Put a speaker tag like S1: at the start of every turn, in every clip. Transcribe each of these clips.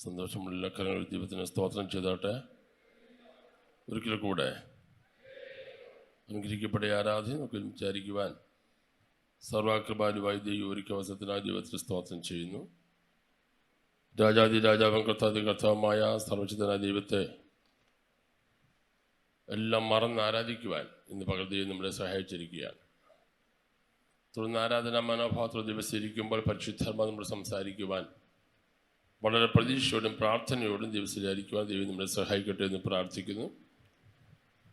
S1: സന്തോഷമുള്ള കരങ്ങൾ ദൈവത്തിന് സ്തോത്രം ചെയ്തോട്ടെ. ഒരിക്കൽ കൂടെ അനുഗ്രഹിക്കപ്പെട്ട ആരാധന നമുക്ക് വിചാരിക്കുവാൻ സർവകൃപാലുവായി ദൈവം ഒരുക്കിയ അവസരത്തിനായി ദൈവത്തിന് സ്തോത്രം ചെയ്യുന്നു. രാജാതി രാജാവും കർത്താതി കർത്താവുമായ സർവശക്തനായ ദൈവത്തെ എല്ലാം മറന്ന് ആരാധിക്കുവാൻ ഇന്ന് പകൽ ദൈവം നമ്മളെ സഹായിച്ചിരിക്കുകയാണ്. തുടർന്ന് ആരാധനാ മനോഭാവത്തോടെ ദിവസിരിക്കുമ്പോൾ പരിശുദ്ധാത്മാ നമ്മൾ സംസാരിക്കുവാൻ വളരെ പ്രതീക്ഷയോടും പ്രാർത്ഥനയോടും ദിവസത്തിലായിരിക്കുവാൻ ദൈവം നമ്മളെ സഹായിക്കട്ടെ എന്ന് പ്രാർത്ഥിക്കുന്നു.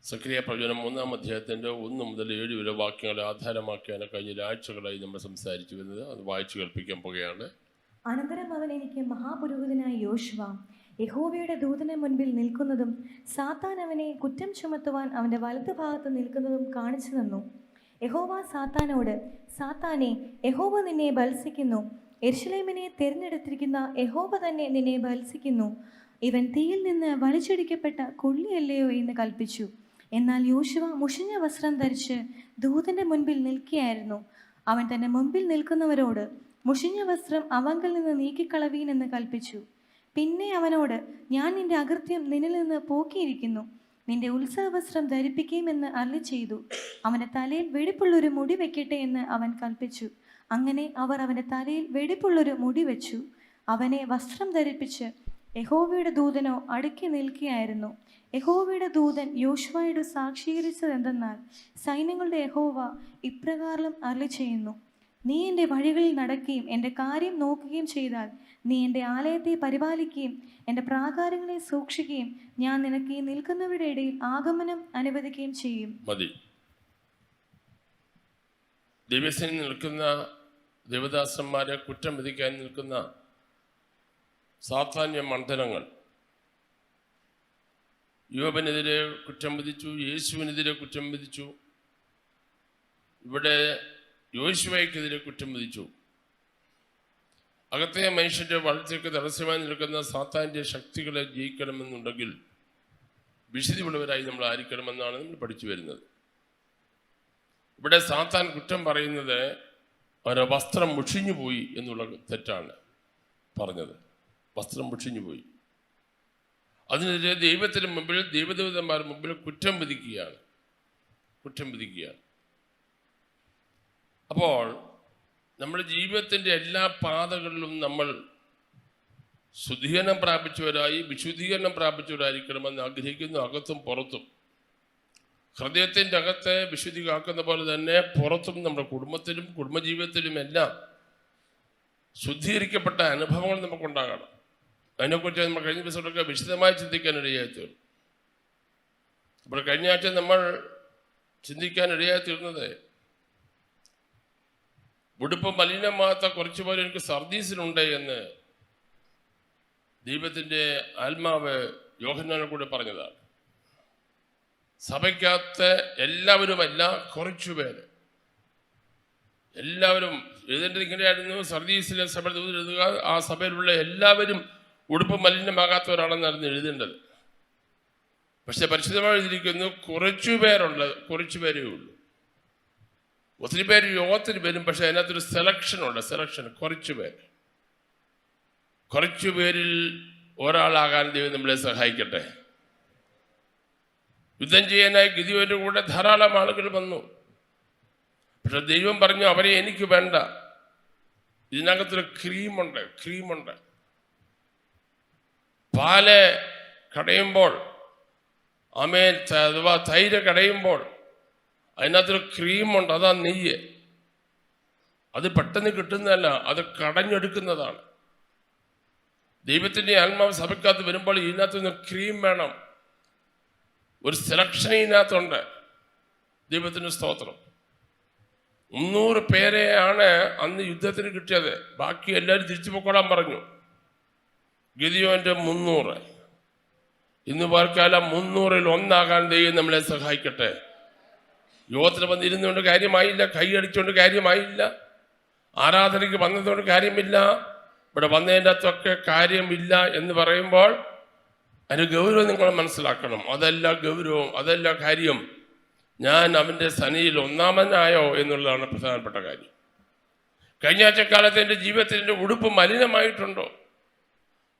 S1: സക്രിയ പ്രവചനം 3-ാം അധ്യായത്തിൻ്റെ 1 മുതൽ 7 വരെ വാക്യങ്ങളെ ആധാരമാക്കിയാണ് കഴിഞ്ഞ ആഴ്ചകളായി നമ്മൾ സംസാരിച്ചു വരുന്നത്. അത് വായിച്ചു കേൾപ്പിക്കാൻ പോകുകയാണ്.
S2: അനന്തരം അവൻ എനിക്ക് മഹാപുരോഹിതനായ യോശുവ യഹോവയുടെ ദൂതന് മുൻപിൽ നിൽക്കുന്നതും സാത്താൻ അവനെ കുറ്റം ചുമത്തുവാൻ അവൻ്റെ വലതുഭാഗത്ത് നിൽക്കുന്നതും കാണിച്ചു തന്നു. യഹോവ സാത്താനോട്, സാത്താനെ, യഹോവ നിന്നെ ഭത്സിക്കുന്നു, യെരൂശലേമിനെ തിരഞ്ഞെടുത്തിരിക്കുന്ന യഹോവ തന്നെ നിന്നെ ഭത്സിക്കുന്നു. ഇവൻ തീയിൽ നിന്ന് വലിച്ചൊടിക്കപ്പെട്ട കൊള്ളിയല്ലയോ എന്ന് കൽപ്പിച്ചു. എന്നാൽ യോശുവ മുഷിഞ്ഞ വസ്ത്രം ധരിച്ച് ദൂതന്റെ മുൻപിൽ നിൽക്കുകയായിരുന്നു. അവൻ തന്റെ മുൻപിൽ നിൽക്കുന്നവരോട്, മുഷിഞ്ഞ വസ്ത്രം അവങ്കൽ നിന്ന് നീക്കിക്കളവീൻ എന്ന് കൽപ്പിച്ചു. പിന്നെ അവനോട്, ഞാൻ നിന്റെ അകൃത്യം നിന്നിൽ നിന്ന് പോക്കിയിരിക്കുന്നു, നിന്റെ ഉത്സവവസ്ത്രം ധരിപ്പിക്കുമെന്ന് അരുളി ചെയ്തു. അവൻ്റെ തലയിൽ വെടിപ്പുള്ളൊരു മുടി വെക്കട്ടെ എന്ന് അവൻ കൽപ്പിച്ചു. അങ്ങനെ അവർ അവൻ്റെ തലയിൽ വെടിപ്പുള്ളൊരു മുടി വെച്ചു. അവനെ വസ്ത്രം ധരിപ്പിച്ച് യഹോവയുടെ ദൂതനോ അടുക്കി നിൽക്കുകയായിരുന്നു. യഹോവയുടെ ദൂതൻ യോശുവയോട് സാക്ഷീകരിച്ചതെന്തെന്നാൽ, സൈന്യങ്ങളുടെ യഹോവ ഇപ്രകാരം അരുളി ചെയ്യുന്നു, നീ എൻ്റെ വഴികളിൽ നടക്കുകയും എൻ്റെ കാര്യം നോക്കുകയും ചെയ്താൽ, നീ എൻ്റെ ആലയത്തെ പരിപാലിക്കുകയും എൻ്റെ പ്രാകാരങ്ങളെ സൂക്ഷിക്കുകയും ഞാൻ നിനക്ക് ഈ നിൽക്കുന്നവരുടെ ഇടയിൽ ആഗമനം അനുവദിക്കുകയും ചെയ്യും.
S1: മതി. ദിവസത്തിൽ നിൽക്കുന്ന ദേവദാസന്മാരെ കുറ്റം വിധിക്കാൻ നിൽക്കുന്ന സാധാന്യ മണ്ഡലങ്ങൾ യോബനെതിരെ കുറ്റം വിധിച്ചു, യേശുവിനെതിരെ കുറ്റം വിധിച്ചു, ഇവിടെ യോശുവയ്ക്കെതിരെ കുറ്റം വിധിച്ചു. അകത്തെ മനുഷ്യൻ്റെ വളർച്ചയ്ക്ക് തടസ്സമായി നിൽക്കുന്ന സാത്താൻ്റെ ശക്തികളെ ജയിക്കണമെന്നുണ്ടെങ്കിൽ വിശുദ്ധിയുള്ളവരായി നമ്മൾ ആയിരിക്കണമെന്നാണ് നമ്മൾ പഠിച്ചു വരുന്നത്. ഇവിടെ സാത്താൻ കുറ്റം പറയുന്നത് അവരുടെ വസ്ത്രം മുഷിഞ്ഞു പോയി എന്നുള്ള തെറ്റാണ് പറഞ്ഞത്. വസ്ത്രം മുഷിഞ്ഞു പോയി. അതിനെതിരെ ദൈവത്തിന് മുമ്പിൽ, ദൈവദൂതന്മാരുടെ മുമ്പിൽ കുറ്റം വിധിക്കുകയാണ്. അപ്പോൾ നമ്മുടെ ജീവിതത്തിൻ്റെ എല്ലാ പാതകളിലും നമ്മൾ ശുദ്ധീകരണം പ്രാപിച്ചവരായി, വിശുദ്ധീകരണം പ്രാപിച്ചവരായിരിക്കണമെന്ന് ആഗ്രഹിക്കുന്നു. അകത്തും പുറത്തും, ഹൃദയത്തിൻ്റെ അകത്തെ വിശുദ്ധി കാക്കുന്ന പോലെ തന്നെ പുറത്തും നമ്മുടെ കുടുംബത്തിലും കുടുംബജീവിതത്തിലും എല്ലാം ശുദ്ധീകരിക്കപ്പെട്ട അനുഭവങ്ങൾ നമുക്കുണ്ടാകണം. അതിനെക്കുറിച്ച് നമ്മൾ കഴിഞ്ഞ ദിവസങ്ങളൊക്കെ വിശദമായി ചിന്തിക്കാനിടയായി തീർന്നു. അപ്പോൾ കഴിഞ്ഞ ആഴ്ച നമ്മൾ ചിന്തിക്കാനിടയായി തീർന്നത്, ഉടുപ്പ് മലിനമാകാത്ത കുറച്ചു പേര് എനിക്ക് സർദീസിലുണ്ട് എന്ന് ദൈവത്തിൻ്റെ ആത്മാവ് യോഹന്നാനെ കൂടെ പറഞ്ഞതാണ്. സഭയ്ക്കകത്ത് എല്ലാവരുമല്ല, കുറച്ചുപേര്. എല്ലാവരും എഴുതേണ്ടത് ഇങ്ങനെയായിരുന്നു, സർദീസിലെ സഭ എഴുതുക, ആ സഭയിലുള്ള എല്ലാവരും ഉടുപ്പ് മലിനമാകാത്തവരാണെന്നായിരുന്നു എഴുതേണ്ടത്. പക്ഷെ പരിശുദ്ധമായി എഴുതിയിരിക്കുന്നു, കുറച്ചു പേരേ ഉള്ളൂ. ഒത്തിരി പേര് യോഗത്തിന് വരും, പക്ഷെ അതിനകത്തൊരു സെലക്ഷൻ. കുറച്ചു പേരിൽ ഒരാളാകാൻ ദൈവം നമ്മളെ സഹായിക്കട്ടെ. യുദ്ധം ചെയ്യാനായി ഗിദിയോന്റെ കൂടെ ധാരാളം ആളുകൾ വന്നു. പക്ഷെ ദൈവം പറഞ്ഞു, അവരെ എനിക്ക് വേണ്ട. ഇതിനകത്തൊരു ക്രീമുണ്ട്. പാല് കടയുമ്പോൾ, അഥവാ തൈര് കടയുമ്പോൾ അതിനകത്തൊരു ക്രീമുണ്ട്, അതാ നെയ്യ്. അത് പെട്ടെന്ന് കിട്ടുന്നതല്ല, അത് കടഞ്ഞെടുക്കുന്നതാണ്. ദൈവത്തിൻ്റെ ആത്മാവ് സഭയ്ക്കകത്ത് വരുമ്പോൾ ഇതിനകത്തുനിന്ന് ക്രീം വേണം. ഒരു സെലക്ഷൻ ഇതിനകത്തുണ്ട്. ദൈവത്തിന് സ്തോത്രം. 300 പേരെയാണ് അന്ന് യുദ്ധത്തിന് കിട്ടിയത്. ബാക്കി എല്ലാവരും തിരിച്ചു പോയിക്കൊള്ളാൻ പറഞ്ഞു. ഗിദിയോന്റെ 300. ഇന്ന് പാർക്കാലം 300-ൽ 1 ദൈവം നമ്മളെ സഹായിക്കട്ടെ. യോഗത്തിൽ വന്നിരുന്നുകൊണ്ട് കാര്യമായില്ല, കൈയടിച്ചുകൊണ്ട് കാര്യമായില്ല, ആരാധനയ്ക്ക് വന്നതുകൊണ്ട് കാര്യമില്ല, ഇവിടെ വന്നതിൻ്റെ അകത്തൊക്കെ കാര്യമില്ല എന്ന് പറയുമ്പോൾ അതിൻ്റെ ഗൗരവം നിങ്ങൾ മനസ്സിലാക്കണം. അതല്ല ഗൗരവം, അതല്ല കാര്യം. ഞാൻ അവൻ്റെ സന്നിധിയിൽ ഒന്നാമനായോ എന്നുള്ളതാണ് പ്രധാനപ്പെട്ട കാര്യം. കഴിഞ്ഞ ആഴ്ചക്കാലത്ത് എൻ്റെ ജീവിതത്തിൽ എൻ്റെ ഉടുപ്പ് മലിനമായിട്ടുണ്ടോ?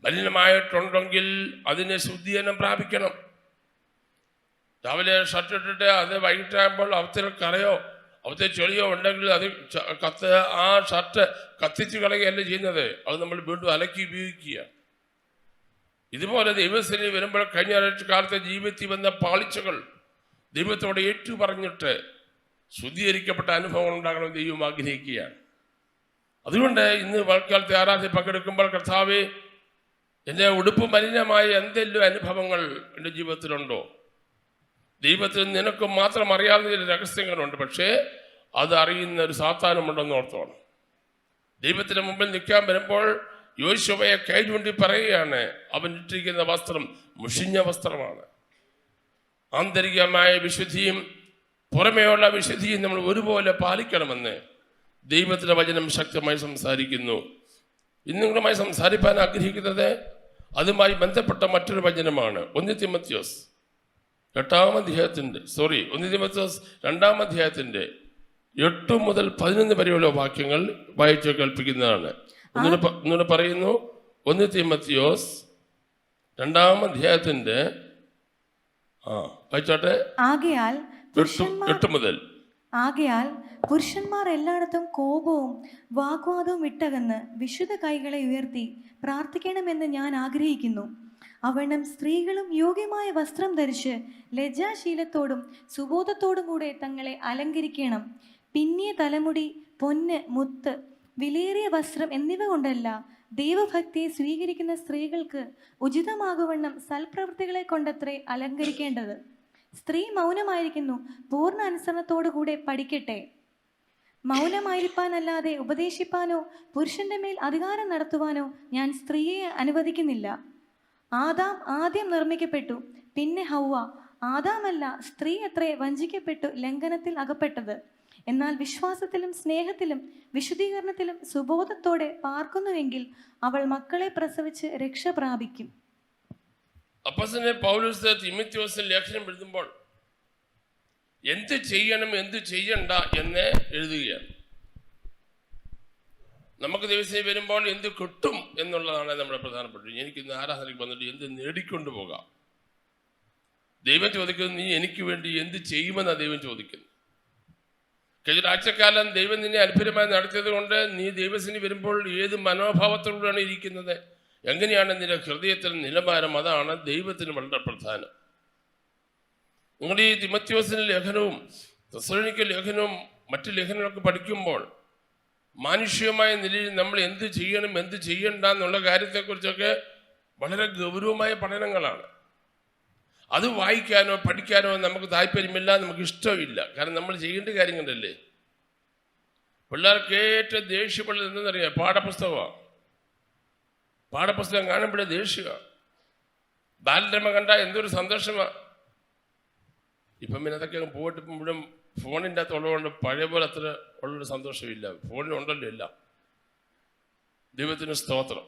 S1: മലിനമായിട്ടുണ്ടെങ്കിൽ അതിനെ ശുദ്ധീകരണം പ്രാപിക്കണം. രാവിലെ ഷർട്ട് ഇട്ടിട്ട് അത് വൈകിട്ടാകുമ്പോൾ അവത്തിൽ കറയോ അവത്തെ ചെളിയോ ഉണ്ടെങ്കിൽ അത് ആ ഷർട്ട് കത്തിച്ച് കളയുകയല്ല ചെയ്യുന്നത്, അത് നമ്മൾ വീണ്ടും അലക്കി ഉപയോഗിക്കുക. ഇതുപോലെ ദൈവസേന വരുമ്പോൾ കഴിഞ്ഞ കാലത്തെ ജീവിതത്തിൽ വന്ന പാളിച്ചകൾ ദൈവത്തോടെ ഏറ്റു പറഞ്ഞിട്ട് ശുദ്ധീകരിക്കപ്പെട്ട അനുഭവങ്ങൾ ഉണ്ടാകണമെന്ന് ദൈവം ആഗ്രഹിക്കുകയാണ്. അതുകൊണ്ട് ഇന്ന് വാൽക്കാലത്തെ ആരാധന പങ്കെടുക്കുമ്പോൾ കർത്താവേ, എൻ്റെ ഉടുപ്പ് മലിനമായ എന്തെങ്കിലും അനുഭവങ്ങൾ എൻ്റെ ജീവിതത്തിലുണ്ടോ? ദൈവത്തിന് നിനക്ക് മാത്രം അറിയാവുന്ന ചില രഹസ്യങ്ങളുണ്ട്, പക്ഷേ അത് അറിയുന്ന ഒരു സാത്താനുമുണ്ടെന്ന് ഓർത്തോണം. ദൈവത്തിന് മുമ്പിൽ നിൽക്കാൻ വരുമ്പോൾ യോശുവയെ കൈ ചൂണ്ടി പറയുകയാണ്, അവൻ ഇട്ടിരിക്കുന്ന വസ്ത്രം മുഷിഞ്ഞ വസ്ത്രമാണ്. ആന്തരികമായ വിശുദ്ധിയും പുറമേയുള്ള വിശുദ്ധിയും നമ്മൾ ഒരുപോലെ പാലിക്കണമെന്ന് ദൈവത്തിൻ്റെ വചനം ശക്തമായി സംസാരിക്കുന്നു. ഇന്ന് നിങ്ങളുമായി സംസാരിക്കാൻ ആഗ്രഹിക്കുന്നത് അതുമായി ബന്ധപ്പെട്ട മറ്റൊരു വചനമാണ്. 1 തിമോത്തിയോസ് 2 അധ്യായത്തിൻ്റെ 8 മുതൽ 11 വരെയുള്ള വാക്യങ്ങൾ വായിച്ചു കേൾപ്പിക്കുന്നതാണ്. ഒന്നുകൂടെ പറയുന്നു. 1 തിമോത്തിയോസ് 2 അധ്യായത്തിൻ്റെ വായിച്ചോട്ടെ.
S2: ആകയാൽ
S1: 8 മുതൽ.
S2: ആകയാൽ പുരുഷന്മാർ എല്ലായിടത്തും കോപവും വാഗ്വാദവും വിട്ടകന്ന് വിശുദ്ധ കൈകളെ ഉയർത്തി പ്രാർത്ഥിക്കണമെന്ന് ഞാൻ ആഗ്രഹിക്കുന്നു. അവണ്ണം സ്ത്രീകളും യോഗ്യമായ വസ്ത്രം ധരിച്ച് ലജ്ജാശീലത്തോടും സുബോധത്തോടും കൂടെ തങ്ങളെ അലങ്കരിക്കണം. പിന്നിയ തലമുടി, പൊന്ന്, മുത്ത്, വിലയേറിയ വസ്ത്രം എന്നിവ കൊണ്ടല്ല, ദൈവഭക്തിയെ സ്വീകരിക്കുന്ന സ്ത്രീകൾക്ക് ഉചിതമാകുവണ്ണം സൽപ്രവൃത്തികളെ കൊണ്ടത്രേ അലങ്കരിക്കേണ്ടത്. സ്ത്രീ മൗനമായിരിക്കുന്നു, പൂർണ്ണ അനുസരണത്തോടു കൂടെ പഠിക്കട്ടെ. മൗനമായിരിക്കാനല്ലാതെ ഉപദേശിപ്പാനോ പുരുഷന്റെ മേൽ അധികാരം നടത്തുവാനോ ഞാൻ സ്ത്രീയെ അനുവദിക്കുന്നില്ല. ആദാം ആദ്യം നിർമ്മിക്കപ്പെട്ടു, പിന്നെ ഹൗവ. ആദാമല്ല, സ്ത്രീ അത്രേ വഞ്ചിക്കപ്പെട്ടു ലംഘനത്തിൽ അകപ്പെട്ടത്. എന്നാൽ വിശ്വാസത്തിലും സ്നേഹത്തിലും വിശുദ്ധീകരണത്തിലും സുബോധത്തോടെ പാർക്കുന്നുവെങ്കിൽ അവൾ മക്കളെ പ്രസവിച്ച് രക്ഷ പ്രാപിക്കും.
S1: അപ്പോസ്തലൻ പൗലോസ് തിമോത്തിയോസിന് ലേഖനം എഴുതുമ്പോൾ എന്ത് ചെയ്യണം എന്ത് ചെയ്യണ്ട എന്ന് എഴുതുകയാണ്. നമുക്ക് ദിവസം വരുമ്പോൾ എന്ത് കിട്ടും എന്നുള്ളതാണ് നമ്മുടെ പ്രധാനപ്പെട്ടത്. എനിക്കിന്ന് ആരാധനയ്ക്ക് വന്നിട്ട് എന്ത് നേടിക്കൊണ്ടു പോകാം. ദൈവം ചോദിക്കുന്നത്, നീ എനിക്ക് വേണ്ടി എന്ത് ചെയ്യുമെന്നാണ് ദൈവം ചോദിക്കുന്നത്. കഴിഞ്ഞൊരാഴ്ചക്കാലം ദൈവം നിന്നെ അത്ഭുതമായി നടത്തിയത് കൊണ്ട് നീ ദൈവത്തിന് വരുമ്പോൾ ഏത് മനോഭാവത്തോടെയാണ് ഇരിക്കുന്നത്, എങ്ങനെയാണ് നിന്റെ ഹൃദയത്തിൽ നിലവാരം, അതാണ് ദൈവത്തിന് വളരെ പ്രധാനം. നിങ്ങൾ ഈ തിമോത്തിയോസിന്റെ ലേഖനവും തെസ്സലോനിക്ക ലേഖനവും മറ്റു ലേഖനങ്ങളൊക്കെ പഠിക്കുമ്പോൾ മാനുഷികമായ നിലയിൽ നമ്മൾ എന്ത് ചെയ്യണം എന്ത് ചെയ്യണ്ട എന്നുള്ള കാര്യത്തെക്കുറിച്ചൊക്കെ വളരെ ഗൗരവമായ പഠനങ്ങളാണ്. അത് വായിക്കാനോ പഠിക്കാനോ നമുക്ക് താല്പര്യമില്ല, നമുക്ക് ഇഷ്ടമില്ല. കാരണം നമ്മൾ ചെയ്യേണ്ട കാര്യങ്ങളല്ലേ. പിള്ളേർക്ക് ഏറ്റവും ദേഷ്യപ്പെടുന്നത് എന്തെന്നറിയാം? പാഠപുസ്തകം കാണുമ്പോഴേ ദേഷ്യമാണ്. ബാലരമ കണ്ട എന്തൊരു സന്തോഷമാണ്. ഇപ്പം പിന്നെ അതൊക്കെ പോയിട്ട് മുഴുവൻ ഫോണിൻ്റെ അകത്ത് ഉള്ളതുകൊണ്ട് പഴയ പോലെ അത്ര ഉള്ളൊരു സന്തോഷമില്ല. ഫോണിലുണ്ടല്ലോ എല്ലാം. ദൈവത്തിന് സ്തോത്രം.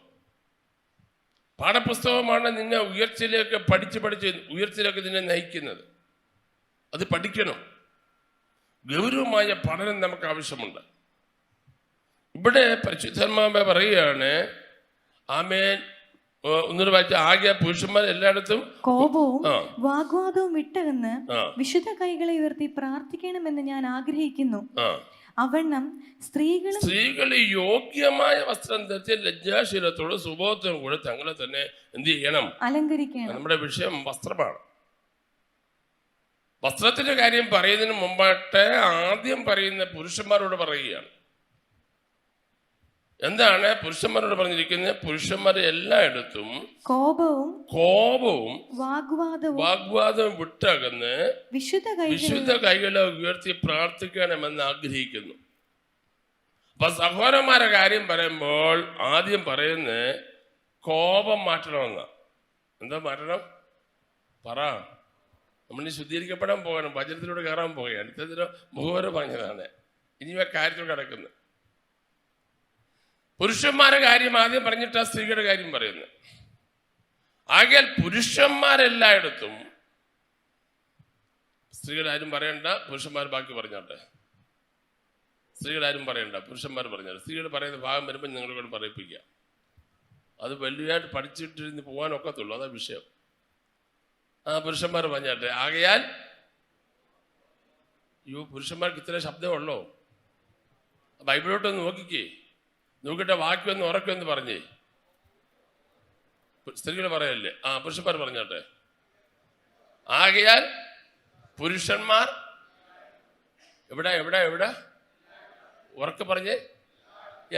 S1: പാഠപുസ്തകമാണ് നിന്നെ ഉയർച്ചയിലേക്ക് പഠിച്ച് ഉയർച്ചയിലേക്ക് നിന്നെ നയിക്കുന്നത്. അത് പഠിക്കണം. ഗൗരവമായ പഠനം നമുക്ക് ആവശ്യമുണ്ട്. ഇവിടെ പരിശുദ്ധാത്മാവ് പറയുകയാണ്, ആമേൻ. ഒന്നൊരു വായിച്ച, ആകെ പുരുഷന്മാർ എല്ലായിടത്തും
S2: കോപവും വാഗ്വാദവും വിട്ടകന്ന് വിശുദ്ധ കൈകളെ ഉയർത്തി പ്രാർത്ഥിക്കണമെന്ന് ഞാൻ ആഗ്രഹിക്കുന്നു. അവണ്ണം സ്ത്രീകൾ യോഗ്യമായ വസ്ത്രം ധരിച്ച് ലജ്ജാശീലത്തോട് സുബോധത്തോടും കൂടെ തങ്ങളെ തന്നെ എന്ത് ചെയ്യണം? അലങ്കരിക്കണം. നമ്മുടെ വിഷയം വസ്ത്രമാണ്. വസ്ത്രത്തിന്റെ കാര്യം പറയുന്നതിന് മുമ്പായിട്ട് ആദ്യം പറയുന്ന പുരുഷന്മാരോട് പറയുകയാണ്. എന്താണ് പുരുഷന്മാരോട് പറഞ്ഞിരിക്കുന്നത്? പുരുഷന്മാരെ എല്ലായിടത്തും കോപവും വാഗ്വാദവും വിട്ടകന്ന് വിശുദ്ധ കൈകളെ ഉയർത്തി പ്രാർത്ഥിക്കണമെന്ന് ആഗ്രഹിക്കുന്നു. അപ്പൊ സഹോദരന്മാരെ കാര്യം പറയുമ്പോൾ ആദ്യം പറയുന്നത് കോപം മാറ്റണമെന്ന്. എന്താ മാറ്റണം? പറ. നമ്മൾ ശുദ്ധീകരിക്കപ്പെടാൻ പോകണം, വചനത്തിലൂടെ കയറാൻ പോകുകയാണ്. ഇത്തരത്തിലോ മുഖവര പറഞ്ഞതാണ്. ഇനി ആ കാര്യത്തിൽ കിടക്കുന്നത് പുരുഷന്മാരുടെ കാര്യം ആദ്യം പറഞ്ഞിട്ട് ആ സ്ത്രീകളുടെ കാര്യം പറയുന്നത്. ആകയാൽ പുരുഷന്മാരെല്ലായിടത്തും, സ്ത്രീകളാരും പറയണ്ട, പുരുഷന്മാർ ബാക്കി പറഞ്ഞോട്ടെ. സ്ത്രീകളാരും പറയണ്ട, പുരുഷന്മാർ പറഞ്ഞോട്ടെ. സ്ത്രീകൾ പറയുന്ന ഭാഗം വരുമ്പോൾ നിങ്ങളോട് പറയിപ്പിക്കുക.
S1: അത് വലുതായിട്ട് പഠിച്ചിട്ടിരുന്ന് പോകാനൊക്കത്തുള്ളൂ, അതാ വിഷയം. പുരുഷന്മാർ പറഞ്ഞാട്ടെ. ആകയാൽ പുരുഷന്മാർക്ക് ഇത്ര ശബ്ദമുള്ളോ? ബൈബിളോട്ടൊന്ന് നോക്കിയിട്ട് വാക്യമൊന്ന് ഉറക്കുമെന്ന് പറഞ്ഞേ. സ്ത്രീകൾ പറയല്ലേ? പുരുഷന്മാർ പറഞ്ഞാട്ടെ. ആകയാൽ പുരുഷന്മാർ എവിടെ എവിടെ എവിടെ ഉറക്കെ പറഞ്ഞേ.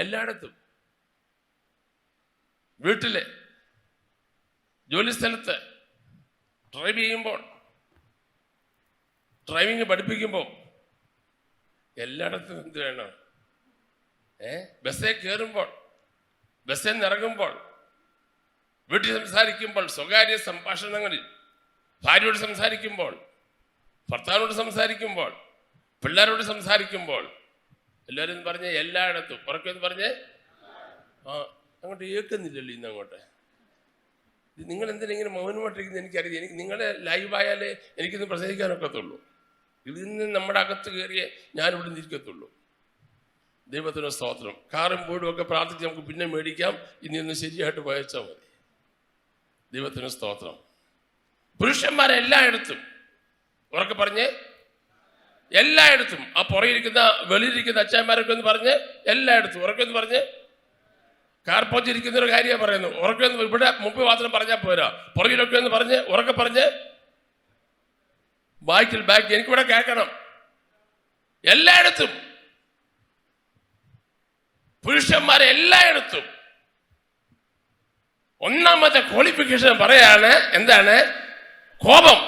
S1: എല്ലായിടത്തും. വീട്ടില്, ജോലി സ്ഥലത്ത്, ഡ്രൈവ് ചെയ്യുമ്പോൾ, ഡ്രൈവിങ് പഠിപ്പിക്കുമ്പോൾ, എല്ലായിടത്തും എന്ത് വേണം? ബസ്സിൽ കയറുമ്പോൾ, ബസ്സിൽ നിന്ന് ഇറങ്ങുമ്പോൾ, വീട്ടിൽ സംസാരിക്കുമ്പോൾ, സ്വകാര്യ സംഭാഷണങ്ങളിൽ ഭാര്യയോട് സംസാരിക്കുമ്പോൾ, ഭർത്താവിനോട് സംസാരിക്കുമ്പോൾ, പിള്ളേരോട് സംസാരിക്കുമ്പോൾ, എല്ലാവരും പറഞ്ഞ് എല്ലായിടത്തും. ഉറക്കെന്ന് പറഞ്ഞ് അങ്ങോട്ട് കേൾക്കുന്നില്ലല്ലോ ഇന്ന് അങ്ങോട്ട്. നിങ്ങൾ എന്തിനാ ഇങ്ങനെ മൗനമായിട്ടിരിക്കുന്നത് എനിക്കറിയാം. നിങ്ങളെ ലൈവായാലേ എനിക്കിന്ന് പ്രസംഗിക്കാനൊക്കത്തുള്ളൂ. ഇതിൽ നിന്ന് നമ്മുടെ അകത്ത് കയറിയേ ഞാനിവിടെ നിൽക്കത്തുള്ളൂ. ദൈവത്തിന് സ്തോത്രം. കാറും വീടും ഒക്കെ പ്രാർത്ഥിച്ച് നമുക്ക് പിന്നെ മേടിക്കാം. ഇനി ഒന്ന് ശരിയായിട്ട് വായിച്ചാൽ മതി. ദൈവത്തിന് സ്തോത്രം. പുരുഷന്മാരെല്ലായിടത്തും. ഉറക്കെ പറഞ്ഞ് എല്ലായിടത്തും. ആ പുറയിരിക്കുന്ന വെളിയിലിരിക്കുന്ന അച്ഛന്മാരൊക്കെ ഒന്ന് പറഞ്ഞ് എല്ലായിടത്തും. ഉറക്കെ ഒന്ന് പറഞ്ഞ്. കാർപ്പോച്ചിരിക്കുന്ന ഒരു കാര്യമാണ് പറയുന്നു. ഉറക്കെ ഒന്ന് ഇവിടെ മുമ്പ് മാത്രം പറഞ്ഞാൽ പോരാ, പുറകിലൊക്കെ ഒന്ന് പറഞ്ഞ് ഉറക്കെ പറഞ്ഞ് ബാക്കിൽ എനിക്കിവിടെ കേൾക്കണം. എല്ലായിടത്തും പുരുഷന്മാരെ എല്ലായിടത്തും. ഒന്നാമത്തെ ക്വാളിഫിക്കേഷൻ പറയാണ്. എന്താണ്? കോപം.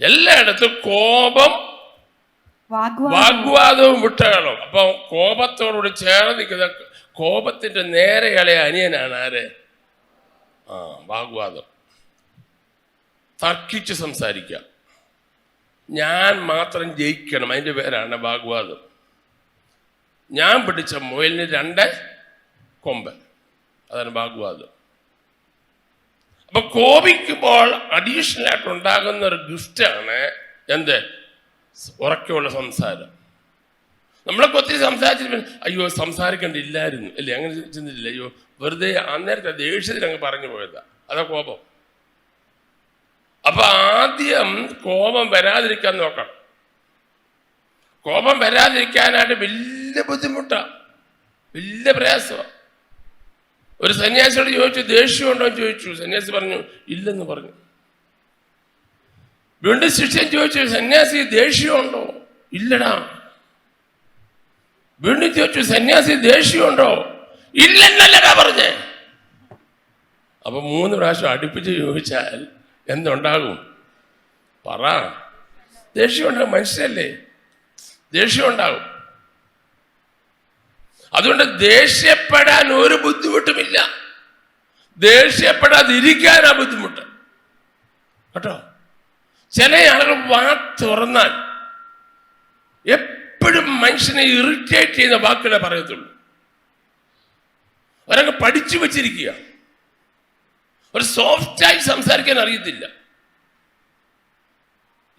S1: എല്ലായിടത്തും കോപം, വാഗ്വാദവും വിട്ടകളും. അപ്പൊ കോപത്തോടുകൂടി ചേർന്ന് നിൽക്കുന്ന കോപത്തിന്റെ നേരെയാളെ അനിയനാണ് ആര്? വാഗ്വാദം. തർക്കിച്ച് സംസാരിക്കുക, ഞാൻ മാത്രം ജയിക്കണം, അതിൻ്റെ പേരാണ് വാഗ്വാദം. ഞാൻ പിടിച്ച മുയലിന് 2 കൊമ്പ്, അതാണ് വാഗ്വാദം. അപ്പൊ കോപിക്കുമ്പോൾ അഡീഷണൽ ആയിട്ട് ഉണ്ടാകുന്ന ഒരു ഗിഫ്റ്റാണ് എന്ത്? ഉറക്കെയുള്ള സംസാരം. നമ്മളൊക്കെ ഒത്തിരി സംസാരിച്ചിട്ട് അയ്യോ സംസാരിക്കണ്ടില്ലായിരുന്നു അല്ലേ, അങ്ങനെ ചിന്തിച്ചില്ല. അയ്യോ വെറുതെ അന്നേരത്തെ ദേഷ്യത്തിൽ അങ്ങ് പറഞ്ഞു പോയതാ, അതാ കോപം. അപ്പൊ ആദ്യം കോപം വരാതിരിക്കാൻ നോക്കണം. കോപം വരാതിരിക്കാനായിട്ട് വലിയ ബുദ്ധിമുട്ടാണ്, വലിയ പ്രയാസമാണ്. ഒരു സന്യാസിയോട് ചോദിച്ചു ദേഷ്യമുണ്ടോ എന്ന് ചോദിച്ചു. സന്യാസി പറഞ്ഞു ഇല്ലെന്ന് പറഞ്ഞു. വീണ്ടും ശിഷ്യൻ ചോദിച്ചു സന്യാസി ദേഷ്യമുണ്ടോ? ഇല്ലടാ. വീണ്ടും ചോദിച്ചു സന്യാസി ദേഷ്യമുണ്ടോ? ഇല്ലെന്നല്ലടാ പറഞ്ഞേ. അപ്പൊ 3 പ്രാവശ്യം അടുപ്പിച്ച് ചോദിച്ചാൽ എന്തുണ്ടാകും? പറ. ദേഷ്യം ഉണ്ടാകും, മനുഷ്യരല്ലേ, ദേഷ്യം ഉണ്ടാകും. അതുകൊണ്ട് ദേഷ്യപ്പെടാൻ ഒരു ബുദ്ധിമുട്ടുമില്ല, ദേഷ്യപ്പെടാതിരിക്കാനാ ബുദ്ധിമുട്ട് കേട്ടോ. ചില ആളുകൾ വാ തുറന്നാൽ എപ്പോഴും മനുഷ്യനെ ഇറിറ്റേറ്റ് ചെയ്യുന്ന വാക്കുകളെ പറയത്തുള്ളൂ. അവരങ്ങ് പഠിച്ചു വെച്ചിരിക്കുക. ഒരു സോഫ്റ്റായി സംസാരിക്കാൻ അറിയത്തില്ല.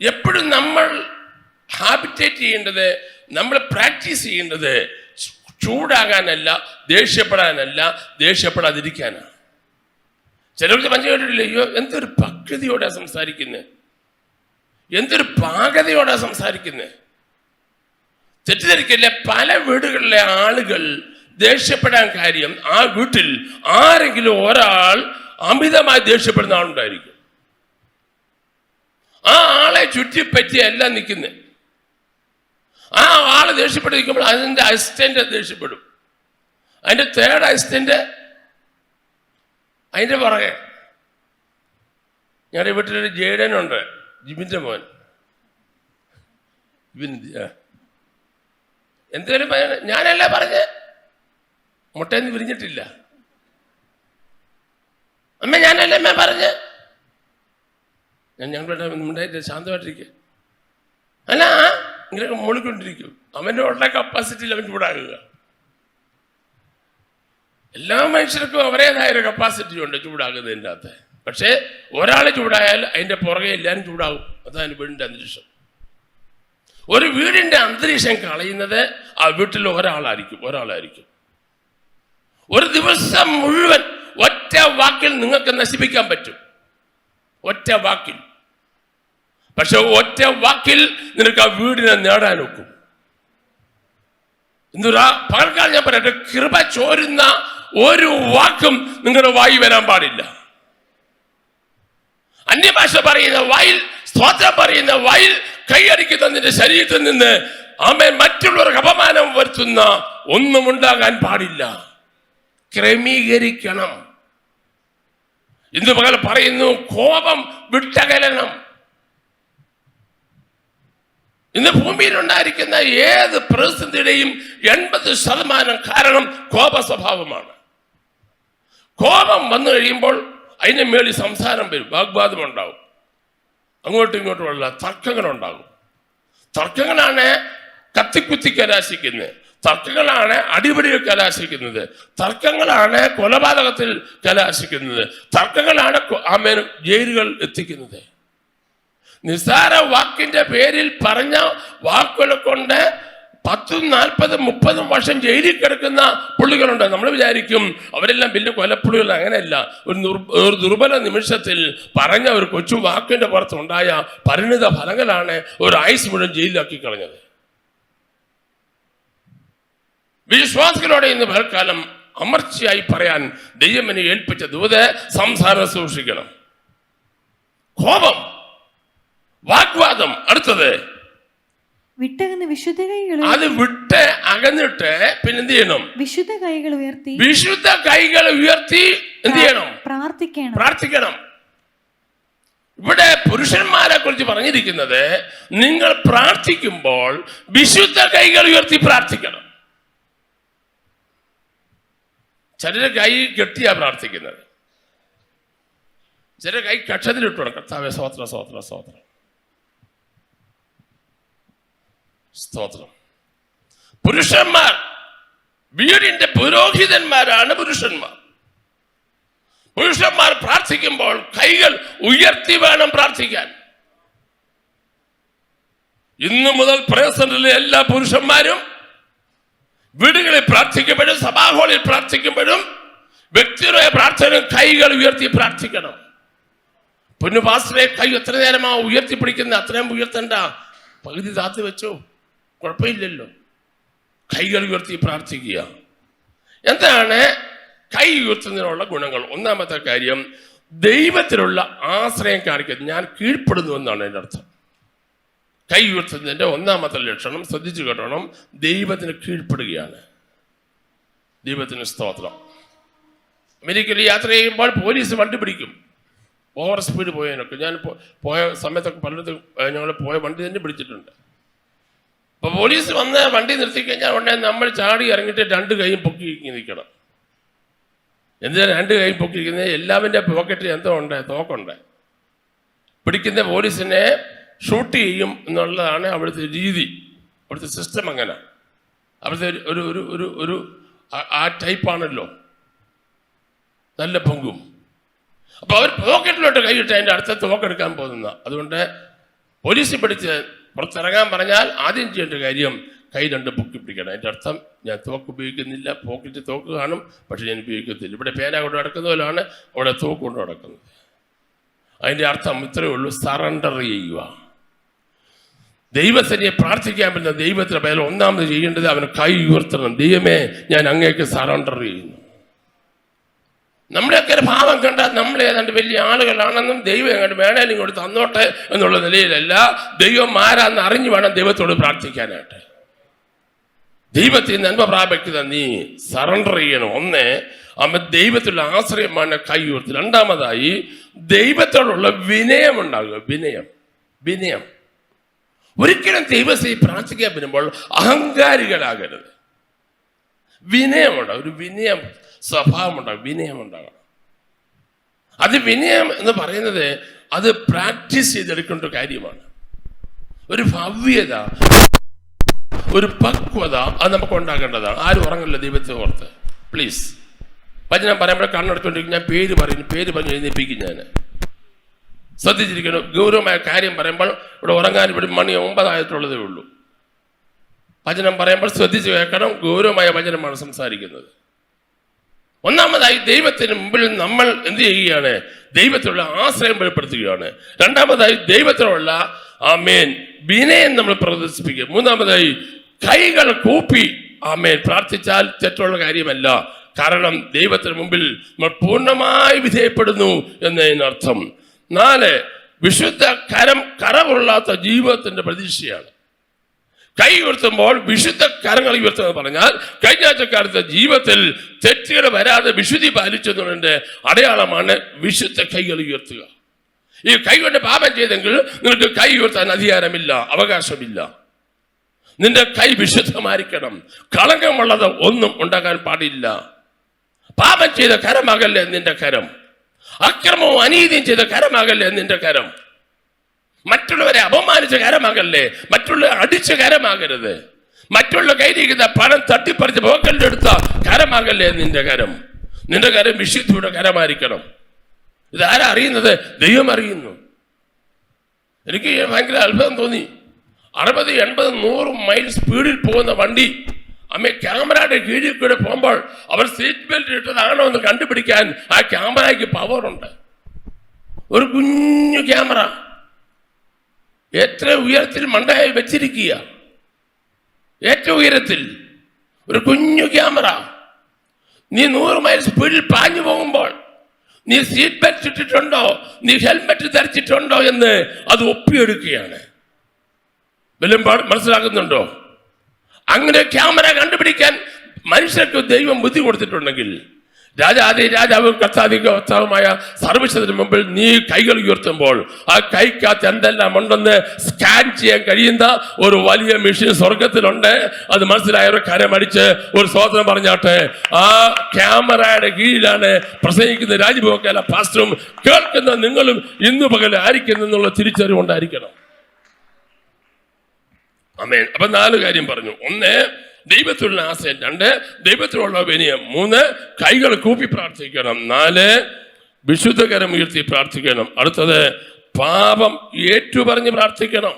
S1: എപ്പോഴും നമ്മൾ ഹാബിറ്റേറ്റ് ചെയ്യേണ്ടത്, നമ്മൾ പ്രാക്ടീസ് ചെയ്യേണ്ടത് ചൂടാകാനല്ല, ദേഷ്യപ്പെടാനല്ല, ദേഷ്യപ്പെടാതിരിക്കാനാണ്. ചിലർക്ക് പറഞ്ഞു കേട്ടിട്ടില്ല, അയ്യോ എന്തൊരു പക്വതയോടെ സംസാരിക്കുന്നത്, എന്തൊരു പാകതയോടെ സംസാരിക്കുന്നത്. തെറ്റിദ്ധരിക്കില്ല, പല വീടുകളിലെ ആളുകൾ ദേഷ്യപ്പെടാൻ കാര്യം ആ വീട്ടിൽ ആരെങ്കിലും ഒരാൾ അമിതമായി ദേഷ്യപ്പെടുന്ന ആളുണ്ടായിരിക്കും. ആ ആളെ ചുറ്റിപ്പറ്റി എല്ലാം നിൽക്കുന്നത്. ആ ആള് ദേഷ്യപ്പെട്ടിരിക്കുമ്പോൾ അതിൻ്റെ അസിസ്റ്റന്റ് ദേഷ്യപ്പെടും, അതിൻ്റെ 3rd അസിസ്റ്റന്റ് അതിൻ്റെ പുറകെ. ഞങ്ങളുടെ വീട്ടിലൊരു ജേഡനുണ്ട്, ജിബിൻ്റെ മോൻ. എന്തേലും ഞാനല്ല പറഞ്ഞ്, മുട്ടേന്ന് വിരിഞ്ഞിട്ടില്ല. അമ്മ ഞാനല്ല അമ്മ പറഞ്ഞ്. ഞങ്ങളുടെ ഉണ്ടായിട്ട് ശാന്തമായിട്ടിരിക്കുക. അല്ല ഇങ്ങനെയൊക്കെ മൂളിക്കൊണ്ടിരിക്കും. അവൻ്റെ ഉള്ള കപ്പാസിറ്റിയിൽ അവൻ ചൂടാകുക. എല്ലാ മനുഷ്യർക്കും അവരേതായൊരു കപ്പാസിറ്റി ഉണ്ട് ചൂടാകുന്നതിൻ്റെ അകത്ത്. പക്ഷേ ഒരാൾ ചൂടായാൽ അതിൻ്റെ പുറകെ എല്ലാവരും ചൂടാകും. അതാണ് വീടിൻ്റെ അന്തരീക്ഷം. ഒരു വീടിൻ്റെ അന്തരീക്ഷം കളയുന്നത് ആ വീട്ടിൽ ഒരാളായിരിക്കും. ഒരു ദിവസം മുഴുവൻ ഒറ്റ വാക്കിൽ നിങ്ങൾക്ക് നശിപ്പിക്കാൻ പറ്റും, ഒറ്റ വാക്കിൽ. പക്ഷെ ഒറ്റ വാക്കിൽ നിനക്ക് ആ വീടിനെ നേടാൻ ഒക്കും. എന്തുവാ പകർക്കാൽ ഞാൻ പറയട്ടെ, കൃപ ചോരുന്ന ഒരു വാക്കും നിങ്ങളുടെ വായി വരാൻ പാടില്ല. അന്യഭാഷ പറയുന്ന വായിൽ, സ്തോത്രം പറയുന്ന വായിൽ, കൈയടിക്കുന്ന നിന്റെ ശരീരത്തിൽ നിന്ന് ആമേൻ മറ്റുള്ളവർക്ക് അപമാനം വരുത്തുന്ന ഒന്നും ഉണ്ടാകാൻ പാടില്ല. ക്രമീകരിക്കണം. ഇന്ന് പകൽ പറയുന്നു, കോപം വിട്ടകലണം. ഇന്ന് ഭൂമിയിൽ ഉണ്ടായിരിക്കുന്ന ഏത് പ്രതിസന്ധിയുടെയും 80% കാരണം കോപ സ്വഭാവമാണ്. കോപം വന്നു കഴിയുമ്പോൾ അതിന് മേളിൽ സംസാരം വരും, വാഗ്വാദം ഉണ്ടാവും, അങ്ങോട്ടും ഇങ്ങോട്ടുമുള്ള തർക്കങ്ങളുണ്ടാകും. തർക്കങ്ങളാണ് കത്തിക്കുത്തി കലാശിക്കുന്നത്, തർക്കങ്ങളാണ് അടിപിടിയിൽ കലാശിക്കുന്നത്, തർക്കങ്ങളാണ് കൊലപാതകത്തിൽ കലാശിക്കുന്നത്, തർക്കങ്ങളാണ് ആമേൻ ജയിലുകൾ എത്തിക്കുന്നത്. നിസ്സാര വാക്കിന്റെ പേരിൽ പറഞ്ഞ വാക്കുകളെ കൊണ്ട് 10, 40, 30 വർഷം ജയിലിൽ കിടക്കുന്ന പുള്ളികളുണ്ട്. നമ്മൾ വിചാരിക്കും അവരെല്ലാം വലിയ കൊലപ്പുള്ളികൾ. അങ്ങനെയല്ല. ഒരു ദുർബല നിമിഷത്തിൽ പറഞ്ഞ ഒരു കൊച്ചു വാക്കിന്റെ പുറത്തുണ്ടായ പരിണിത ഫലങ്ങളാണ് ഒരു ആയുസ് മുഴുവൻ ജയിലിലാക്കി കളഞ്ഞത്. വിശ്വാസികളോടെ ഇന്ന് പലകാലം അമർച്ചയായി പറയാൻ ദൈവം ഏൽപ്പിച്ച ദൂത് സംസാരം സൂക്ഷിക്കണം. കോപം, വാഗ്വാദം. അടുത്തത്
S2: വിട്ടകന്ന് വിശുദ്ധ കൈകൾ,
S1: അത് വിട്ട് അകന്നിട്ട് പിന്നെ എന്ത് ചെയ്യണം?
S2: വിശുദ്ധ കൈകൾ ഉയർത്തി,
S1: വിശുദ്ധ കൈകൾ ഉയർത്തി എന്ത് ചെയ്യണം? പ്രാർത്ഥിക്കണം. ഇവിടെ പുരുഷന്മാരെ കുറിച്ച് പറഞ്ഞിരിക്കുന്നത്, നിങ്ങൾ പ്രാർത്ഥിക്കുമ്പോൾ വിശുദ്ധ കൈകൾ ഉയർത്തി പ്രാർത്ഥിക്കണം. ചിലര് കൈ കെട്ടിയാ പ്രാർത്ഥിക്കുന്നത്, ചില കൈ കക്ഷത്തിലിട്ടു. കർത്താവേ സ്തോത്രം, സ്തോത്രം, സ്തോത്രം, സ്തോത്രം. പുരുഷന്മാർ, വീടിന്റെ പുരോഹിതന്മാരാണ് പുരുഷന്മാർ. പുരുഷന്മാർ പ്രാർത്ഥിക്കുമ്പോൾ കൈകൾ ഉയർത്തി വേണം പ്രാർത്ഥിക്കാൻ. ഇന്നു മുതൽ പ്രേസന്റിലെ എല്ലാ പുരുഷന്മാരും വീടുകളിൽ പ്രാർത്ഥിക്കുമ്പോഴും സഭാഹോളിൽ പ്രാർത്ഥിക്കുമ്പോഴും വ്യക്തിയുടെ പ്രാർത്ഥന കൈകൾ ഉയർത്തി പ്രാർത്ഥിക്കണം. പൊന്നു പാസ്റ്ററെ, കൈ എത്ര നേരമാ ഉയർത്തിപ്പിടിക്കുന്ന? അത്രയും ഉയർത്തണ്ട, പകുതി താത്തി വെച്ചോ, കുഴപ്പമില്ലല്ലോ. കൈകൾ ഉയർത്തി പ്രാർത്ഥിക്കുക. എന്താണ് കൈ ഉയർത്തുന്നതിനുള്ള ഗുണങ്ങൾ? ഒന്നാമത്തെ കാര്യം, ദൈവത്തിലുള്ള ആശ്രയം കാണിക്കുന്നത്. ഞാൻ കീഴ്പ്പെടുന്നു എന്നാണ് എൻ്റെ അർത്ഥം. കൈ ഉയർത്തുന്നതിൻ്റെ ഒന്നാമത്തെ ലക്ഷണം ശ്രദ്ധിച്ചു കേട്ടോണം, ദൈവത്തിന് കീഴ്പ്പെടുകയാണ്. ദൈവത്തിന് സ്തോത്രം. അമേരിക്കയിൽ യാത്ര ചെയ്യുമ്പോൾ പോലീസ് വണ്ടി പിടിക്കും, ഓവർ സ്പീഡ് പോയതിനൊക്കെ. ഞാൻ പോയ സമയത്തൊക്കെ പലയിടത്തും ഞങ്ങൾ പോയ വണ്ടി തന്നെ പിടിച്ചിട്ടുണ്ട്. അപ്പോൾ പോലീസ് വന്ന് വണ്ടി നിർത്തിക്കഴിഞ്ഞാൽ ഉടനെ നമ്മൾ ചാടി ഇറങ്ങിയിട്ട് 2 കൈയും പൊക്കി നിൽക്കണം. എന്തിനാണ് 2 കൈയും പൊക്കിയിരിക്കുന്നത്? എല്ലാവരുടെ പോക്കറ്റിൽ എന്തോ ഉണ്ട്, തോക്കുണ്ട്. പിടിക്കുന്ന പോലീസിനെ ഷൂട്ട് ചെയ്യും എന്നുള്ളതാണ് അവിടുത്തെ രീതി, അവിടുത്തെ സിസ്റ്റം. അങ്ങനെ അവിടുത്തെ ഒരു ഒരു ഒരു ഒരു ആ ടൈപ്പാണല്ലോ, നല്ല പൊങ്കും. അപ്പോൾ അവർ പോക്കറ്റിലോട്ട് കൈയിട്ട് അതിൻ്റെ അടുത്ത തോക്കെടുക്കാൻ പോകുന്ന. അതുകൊണ്ട് പോലീസ് പിടിച്ച് പുറത്തിറങ്ങാൻ പറഞ്ഞാൽ ആദ്യം ചെയ്യേണ്ട കാര്യം കൈ 2 പൊക്കി പിടിക്കണം. അതിൻ്റെ അർത്ഥം, ഞാൻ തോക്ക് ഉപയോഗിക്കുന്നില്ല, പോക്കറ്റ് തോക്ക് കാണും, പക്ഷെ ഞാൻ ഉപയോഗിക്കത്തില്ല. ഇവിടെ പേന കൊണ്ട് നടക്കുന്ന പോലെയാണ് അവിടെ തോക്ക് കൊണ്ട് നടക്കുന്നത്. അതിൻ്റെ അർത്ഥം ഇത്രയേ ഉള്ളൂ, സറണ്ടർ ചെയ്യുക. ദൈവത്തിനെ പ്രാർത്ഥിക്കാൻ പറ്റുന്ന ദൈവത്തിൻ്റെ പേരിൽ ഒന്നാമത് ചെയ്യേണ്ടത് അവന് കൈ ഉയർത്തണം. ദൈവമേ, ഞാൻ അങ്ങേക്ക് സറണ്ടർ ചെയ്യുന്നു. നമ്മുടെയൊക്കെ ഒരു ഭാവം കണ്ടാൽ നമ്മൾ ഏതാണ്ട് വലിയ ആളുകളാണെന്നും ദൈവം എങ്ങോട്ട് വേണേലും ഇങ്ങോട്ട് തന്നോട്ടെ എന്നുള്ള നിലയിലല്ല. ദൈവം ആരാന്ന് അറിഞ്ഞു വേണം ദൈവത്തോട് പ്രാർത്ഥിക്കാനായിട്ട്. ദൈവത്തിൽ നന്മ പ്രാപിക്കുന്ന നീ സറണ്ടർ ചെയ്യണം. ഒന്ന്, അവൻ ദൈവത്തിലുള്ള ആശ്രയമാണ് കൈ ഉയർത്തി. രണ്ടാമതായി, ദൈവത്തോടുള്ള വിനയം ഉണ്ടാകുക. വിനയം. ഒരിക്കലും ദൈവത്തെ പ്രാർത്ഥിക്കാൻ വരുമ്പോൾ അഹങ്കാരികളാകരുത്. വിനയമുണ്ടാകും, ഒരു വിനയം സ്വഭാവമുണ്ടാകും, വിനയമുണ്ടാകണം. അത് വിനയം എന്ന് പറയുന്നത് അത് പ്രാക്ടീസ് ചെയ്തെടുക്കേണ്ട ഒരു കാര്യമാണ്. ഒരു ഭവ്യത, ഒരു പക്വത അത് നമുക്ക് ഉണ്ടാകേണ്ടതാണ്. ആരും ഉറങ്ങില്ല ദൈവത്തെ ഓർത്ത്. പ്ലീസ്, വചനം പറയുമ്പോൾ കണ്ണെടുത്തോണ്ടിരിക്കും. ഞാൻ പേര് പറഞ്ഞ് എഴുന്നേൽപ്പിക്കും. ഞാൻ ശ്രദ്ധിച്ചിരിക്കണം. ഗൗരവമായ കാര്യം പറയുമ്പോൾ ഇവിടെ ഉറങ്ങാൻ ഇവിടെ മണി 9 ആയിട്ടുള്ളതേ ഉള്ളൂ. വചനം പറയുമ്പോൾ ശ്രദ്ധിച്ച് കേൾക്കണം. ഗൗരവമായ വചനമാണ് സംസാരിക്കുന്നത്. ഒന്നാമതായി ദൈവത്തിന് മുമ്പിൽ നമ്മൾ എന്ത് ചെയ്യുകയാണ്? ദൈവത്തിലുള്ള ആശ്രയം വെളിപ്പെടുത്തുകയാണ്. രണ്ടാമതായി ദൈവത്തിലുള്ള ആമേൻ വിനയം നമ്മൾ പ്രദർശിപ്പിക്കുക. മൂന്നാമതായി കൈകൾ കൂപ്പി ആമേൻ പ്രാർത്ഥിച്ചാൽ തെറ്റുള്ള കാര്യമല്ല. കാരണം ദൈവത്തിന് മുമ്പിൽ നമ്മൾ പൂർണ്ണമായി വിധേയപ്പെടുന്നു എന്നതിനർത്ഥം. 4, വിശുദ്ധ കരം കറവുള്ളാത്ത ജീവിതത്തിന്റെ പ്രതീക്ഷയാണ്. കൈ ഉയർത്തുമ്പോൾ വിശുദ്ധ കരങ്ങൾ ഉയർത്തുക എന്ന് പറഞ്ഞാൽ കഴിഞ്ഞ ആഴ്ചക്കാലത്തെ ജീവിതത്തിൽ തെറ്റുകൾ വരാതെ വിശുദ്ധി പാലിച്ചതിന്റെ അടയാളമാണ് വിശുദ്ധ കൈകൾ ഉയർത്തുക. ഈ കൈ കൊണ്ട് പാപം ചെയ്തെങ്കിൽ നിനക്ക് കൈ ഉയർത്താൻ അധികാരമില്ല, അവകാശമില്ല. നിന്റെ കൈ വിശുദ്ധമായിരിക്കണം. കളങ്കമുള്ളത് ഒന്നും ഉണ്ടാകാൻ പാടില്ല. പാപം ചെയ്ത കരമാകല്ലേ നിന്റെ കരം. അക്രമവും അനീതിയും ചെയ്ത കരമാകല്ലേ നിന്റെ കരം. മറ്റുള്ളവരെ അപമാനിച്ച കരമാകല്ലേ, മറ്റുള്ള അടിച്ച കരമാകരുത്. മറ്റുള്ള കയ്യിലിരിക്കുന്ന പണം തട്ടിപ്പറിച്ച് പോക്കലിന്റെ എടുത്ത കരമാകല്ലേ നിന്റെ കരം. നിന്റെ കരം വിശുദ്ധിയുടെ കരമായിരിക്കണം. ഇതാരാ അറിയുന്നത്? ദൈവം അറിയുന്നു. എനിക്ക് ഭയങ്കര അത്ഭുതം തോന്നി. 60, 80, 100 മൈൽ സ്പീഡിൽ പോകുന്ന വണ്ടി ക്യാമറയുടെ കീഴിൽ കൂടെ പോകുമ്പോൾ അവർ സീറ്റ് ബെൽറ്റ് ഇട്ടതാണോ എന്ന് കണ്ടുപിടിക്കാൻ ആ ക്യാമറയ്ക്ക് പവറുണ്ട്. ഒരു കുഞ്ഞു ക്യാമറ എത്ര ഉയരത്തിൽ മണ്ടയായി വെച്ചിരിക്കുക. ഏറ്റവും ഉയരത്തിൽ ഒരു കുഞ്ഞു ക്യാമറ. നീ 100 മൈൽ സ്പീഡിൽ പാഞ്ഞു പോകുമ്പോൾ നീ സീറ്റ് ബെൽറ്റ് ഇട്ടിട്ടുണ്ടോ, നീ ഹെൽമെറ്റ് ധരിച്ചിട്ടുണ്ടോ എന്ന് അത് ഒപ്പിയെടുക്കുകയാണ്. വല്ലതും മനസ്സിലാക്കുന്നുണ്ടോ? അങ്ങനെ ക്യാമറ കണ്ടുപിടിക്കാൻ മനുഷ്യർക്ക് ദൈവം ബുദ്ധി കൊടുത്തിട്ടുണ്ടെങ്കിൽ രാജാവ് കർത്താവുമായ സർവ്വശക്തന് മുമ്പിൽ നീ കൈകൾ ഉയർത്തുമ്പോൾ ആ കൈക്കകത്ത് എന്തെല്ലാം ഉണ്ടെന്ന് സ്കാൻ ചെയ്യാൻ കഴിയുന്ന ഒരു വലിയ മെഷീൻ സ്വർഗത്തിലുണ്ട്. അത് മനസ്സിലായവർ കരമടിച്ച് ഒരു സ്തോത്രം പറഞ്ഞാട്ടെ. ആ ക്യാമറയുടെ കീഴിലാണ് പ്രസംഗിക്കുന്ന രാജ്യഭോഗക്കാല പാസ്റ്ററും കേൾക്കുന്ന നിങ്ങളും ഇന്നു പകൽ ആയിരിക്കുന്നുള്ള തിരിച്ചറിവുണ്ടായിരിക്കണം. ആമേൻ. അപ്പൊ 4 കാര്യം പറഞ്ഞു. 1, ദൈവത്തിലുള്ള ആശ്രയം. 2, ദൈവത്തിലുള്ള വിനയം. 3, കൈകൾ കൂപ്പി പ്രാർത്ഥിക്കണം. 4, വിശുദ്ധകരം ഉയർത്തി പ്രാർത്ഥിക്കണം. അടുത്തത് പാപം ഏറ്റുപറഞ്ഞ് പ്രാർത്ഥിക്കണം.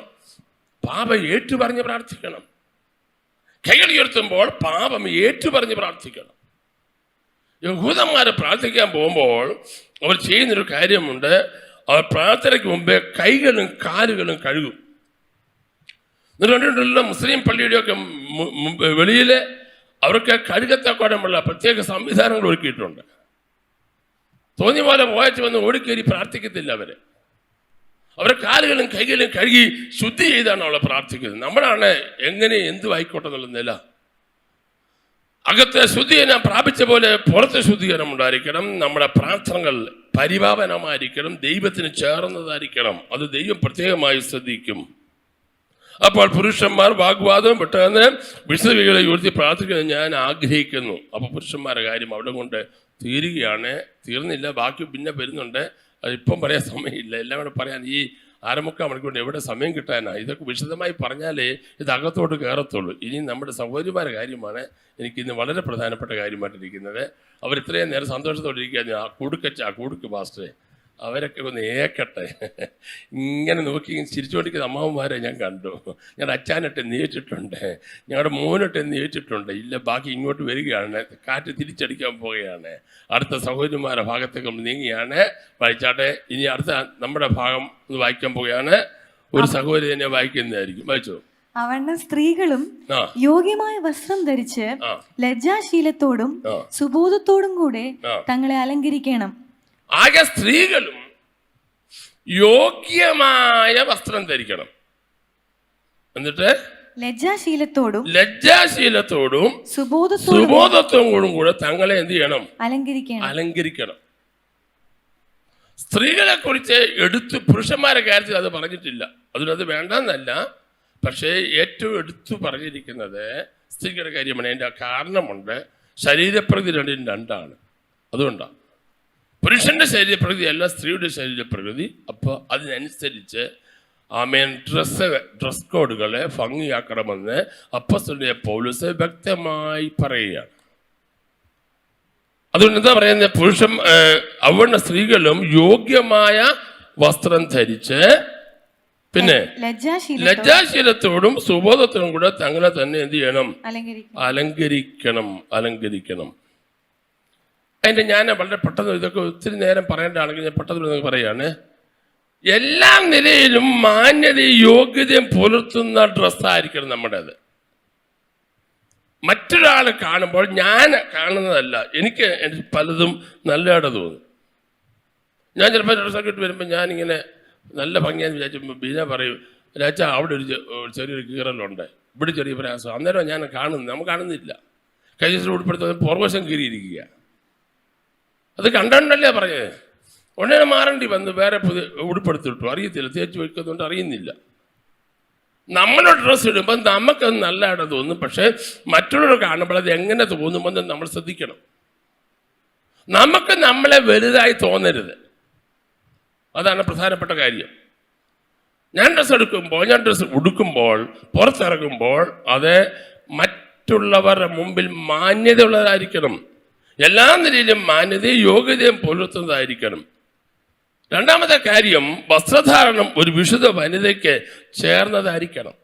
S1: പാപം ഏറ്റുപറഞ്ഞ് പ്രാർത്ഥിക്കണം. കൈകൾ ഉയർത്തുമ്പോൾ പാപം ഏറ്റുപറഞ്ഞ് പ്രാർത്ഥിക്കണം. യഹൂദന്മാരെ പ്രാർത്ഥിക്കാൻ പോകുമ്പോൾ അവർ ചെയ്യുന്നൊരു കാര്യമുണ്ട്. അവർ പ്രാർത്ഥനയ്ക്ക് മുമ്പേ കൈകളും കാലുകളും കഴുകും. കണ്ടിട്ടുള്ള മുസ്ലിം പള്ളിയുടെയൊക്കെ വെളിയിൽ അവർക്ക് കഴുകത്തക്കോടമുള്ള പ്രത്യേക സംവിധാനങ്ങൾ ഒരുക്കിയിട്ടുണ്ട്. തോന്നിയ പോലെ പോയച്ച് വന്ന് ഓടിക്കേറി പ്രാർത്ഥിക്കത്തില്ല. അവരെ കാലുകളും കൈകളും കഴുകി ശുദ്ധി ചെയ്താണ് അവളെ പ്രാർത്ഥിക്കുന്നത്. നമ്മളാണ് എങ്ങനെ എന്തു ആയിക്കോട്ടെ എന്നുള്ള നില. അകത്തെ ശുദ്ധീകരണം പ്രാപിച്ച പോലെ പുറത്തെ ശുദ്ധീകരണം ഉണ്ടായിരിക്കണം. നമ്മുടെ പ്രാർത്ഥനകൾ പരിപാവനമായിരിക്കണം, ദൈവത്തിന് ചേർന്നതായിരിക്കണം. അത് ദൈവം പ്രത്യേകമായി ശ്രദ്ധിക്കും. അപ്പോൾ പുരുഷന്മാർ വാഗ്വാദവും പെട്ടെന്ന് വിശുദ്ധകളെ ഉയർത്തി പ്രാർത്ഥിക്കുന്നത് ഞാൻ ആഗ്രഹിക്കുന്നു. അപ്പോൾ പുരുഷന്മാരുടെ കാര്യം അവിടെ കൊണ്ട് തീർന്നില്ല. ബാക്കി പിന്നെ വരുന്നുണ്ട്. അതിപ്പം പറയാൻ സമയമില്ല. എല്ലാം കൂടെ പറയാൻ ഈ 3/4 മണിക്കൂറിന് എവിടെ സമയം കിട്ടാനാണ്? ഇതൊക്കെ വിശദമായി പറഞ്ഞാലേ ഇത് അകത്തോട്ട് കയറത്തുള്ളൂ. ഇനി നമ്മുടെ സഹോദരിമാരുടെ കാര്യമാണ് എനിക്കിന്ന് വളരെ പ്രധാനപ്പെട്ട കാര്യമായിട്ടിരിക്കുന്നത്. അവർ ഇത്രയും നേരം സന്തോഷത്തോടെ ഇരിക്കുക. ആ കുടുക്ക് പാസ്റ്ററെ അവരൊക്കെ ഒന്ന് ഏക്കട്ടെ. ഇങ്ങനെ നോക്കി ചിരിച്ചുകൊണ്ടിരിക്കുന്ന അമ്മാവന്മാരെ ഞാൻ കണ്ടു. ഞാൻ അച്ഛനിട്ട് നീച്ചിട്ടുണ്ട്, ഞങ്ങളുടെ മോനിട്ട് നീച്ചിട്ടുണ്ട്. ഇല്ല, ബാക്കി ഇങ്ങോട്ട് വരികയാണ്. കാറ്റ് തിരിച്ചടിക്കാൻ പോവുകയാണ്. അടുത്ത സഹോദരിമാരുടെ ഭാഗത്തേക്ക് നമ്മൾ നീങ്ങിയാണ്. വായിച്ചാട്ടെ. ഇനി അടുത്ത നമ്മുടെ ഭാഗം ഒന്ന് വായിക്കാൻ പോവുകയാണ്. ഒരു സഹോദരി തന്നെ വായിക്കുന്നതായിരിക്കും. വായിച്ചോ.
S2: അവണ്ണ സ്ത്രീകളും യോഗ്യമായ വസ്ത്രം ധരിച്ച് ലജ്ജാശീലത്തോടും സുബോധത്തോടും കൂടെ തങ്ങളെ അലങ്കരിക്കണം.
S1: ആകെ സ്ത്രീകളും യോഗ്യമായ വസ്ത്രം ധരിക്കണം. എന്നിട്ട് ലജ്ജാശീലത്തോടും സുബോധത്തോടും കൂടെ തങ്ങളെ എന്ത് ചെയ്യണം? അലങ്കരിക്കണം. സ്ത്രീകളെ കുറിച്ച് എടുത്തു പുരുഷന്മാരെ കാര്യത്തിൽ അത് പറഞ്ഞിട്ടില്ല. അതിനത് വേണ്ടെന്നല്ല. പക്ഷേ ഏറ്റവും എടുത്തു പറഞ്ഞിരിക്കുന്നത് സ്ത്രീകളുടെ കാര്യമാണ്. അതിൻ്റെ കാരണമുണ്ട്. ശരീരപ്രകൃതി 2 അതുകൊണ്ടാണ്. പുരുഷന്റെ ശരീരപ്രകൃതി അല്ല സ്ത്രീയുടെ ശരീരപ്രകൃതി. അപ്പോൾ അതിനനുസരിച്ച് ഡ്രസ് കോഡുകളെ ഭംഗിയാക്കണമെന്ന് അപ്പോസ്തലനായ പൗലോസ് വ്യക്തമായി പറയുകയാണ്. അതുകൊണ്ട് എന്താ പറയുന്നത്? അവണ്ണ സ്ത്രീകളും യോഗ്യമായ വസ്ത്രം ധരിച്ച് പിന്നെ ലജ്ജാശീലത്തോടും സുബോധത്തോടും കൂടെ തങ്ങളെ തന്നെ എന്ത് ചെയ്യണം? അലങ്കരിക്കണം. അതിൻ്റെ ഞാൻ വളരെ പെട്ടെന്ന് ഇതൊക്കെ ഒത്തിരി നേരം പറയേണ്ടതാണെങ്കിൽ ഞാൻ പെട്ടെന്ന് നിങ്ങൾക്ക് പറയുകയാണ്. എല്ലാ നിലയിലും മാന്യതയും യോഗ്യതയും പുലർത്തുന്ന ഡ്രസ്സായിരിക്കണം നമ്മുടേത്. മറ്റൊരാൾ കാണുമ്പോൾ ഞാൻ കാണുന്നതല്ല, എനിക്ക് പലതും നല്ലതായിട്ട് തോന്നും. ഞാൻ ചിലപ്പോൾ ഡ്രസ്സൊക്കെ ഇട്ട് വരുമ്പോൾ ഞാനിങ്ങനെ നല്ല ഭംഗിയാന്ന് വിചാരിച്ചപ്പോൾ ബീന പറയും, രാജ അവിടെ ഒരു ചെറിയൊരു കീറലുണ്ട്, ഇവിടെ ചെറിയ പ്രയാസം. അന്നേരം ഞാൻ കാണുന്നത്, നമുക്ക് കാണുന്നില്ല. കൈസ് ഉൾപ്പെടുത്തുന്നത് പുറവശം കീറിയിരിക്കുക. അത് കണ്ടല്ലേ പറഞ്ഞത്. ഉടനെ മാറേണ്ടി വന്ന് വേറെ പുതിയ ഉടുപ്പെടുത്തിട്ടു, അറിയത്തില്ല, തേച്ച് വയ്ക്കുന്നതുകൊണ്ട് അറിയുന്നില്ല. നമ്മളൊരു ഡ്രസ്സ് ഇടുമ്പോൾ നമുക്കത് നല്ലതായിട്ട് തോന്നും, പക്ഷേ മറ്റുള്ളവർ കാണുമ്പോൾ അത് എങ്ങനെ തോന്നുമെന്ന് നമ്മൾ ശ്രദ്ധിക്കണം. നമുക്ക് നമ്മളെ വലുതായി തോന്നരുത്, അതാണ് പ്രധാനപ്പെട്ട കാര്യം. ഞാൻ ഡ്രസ്സ് ഉടുക്കുമ്പോൾ പുറത്തിറങ്ങുമ്പോൾ അത് മറ്റുള്ളവരുടെ മുമ്പിൽ മാന്യതയുള്ളതായിരിക്കണം. എല്ലാ നിലയിലും മാന്യതയും യോഗ്യതയും പുലർത്തുന്നതായിരിക്കണം. രണ്ടാമത്തെ കാര്യം, വസ്ത്രധാരണം ഒരു വിശുദ്ധ വനിതയ്ക്ക് ചേർന്നതായിരിക്കണം.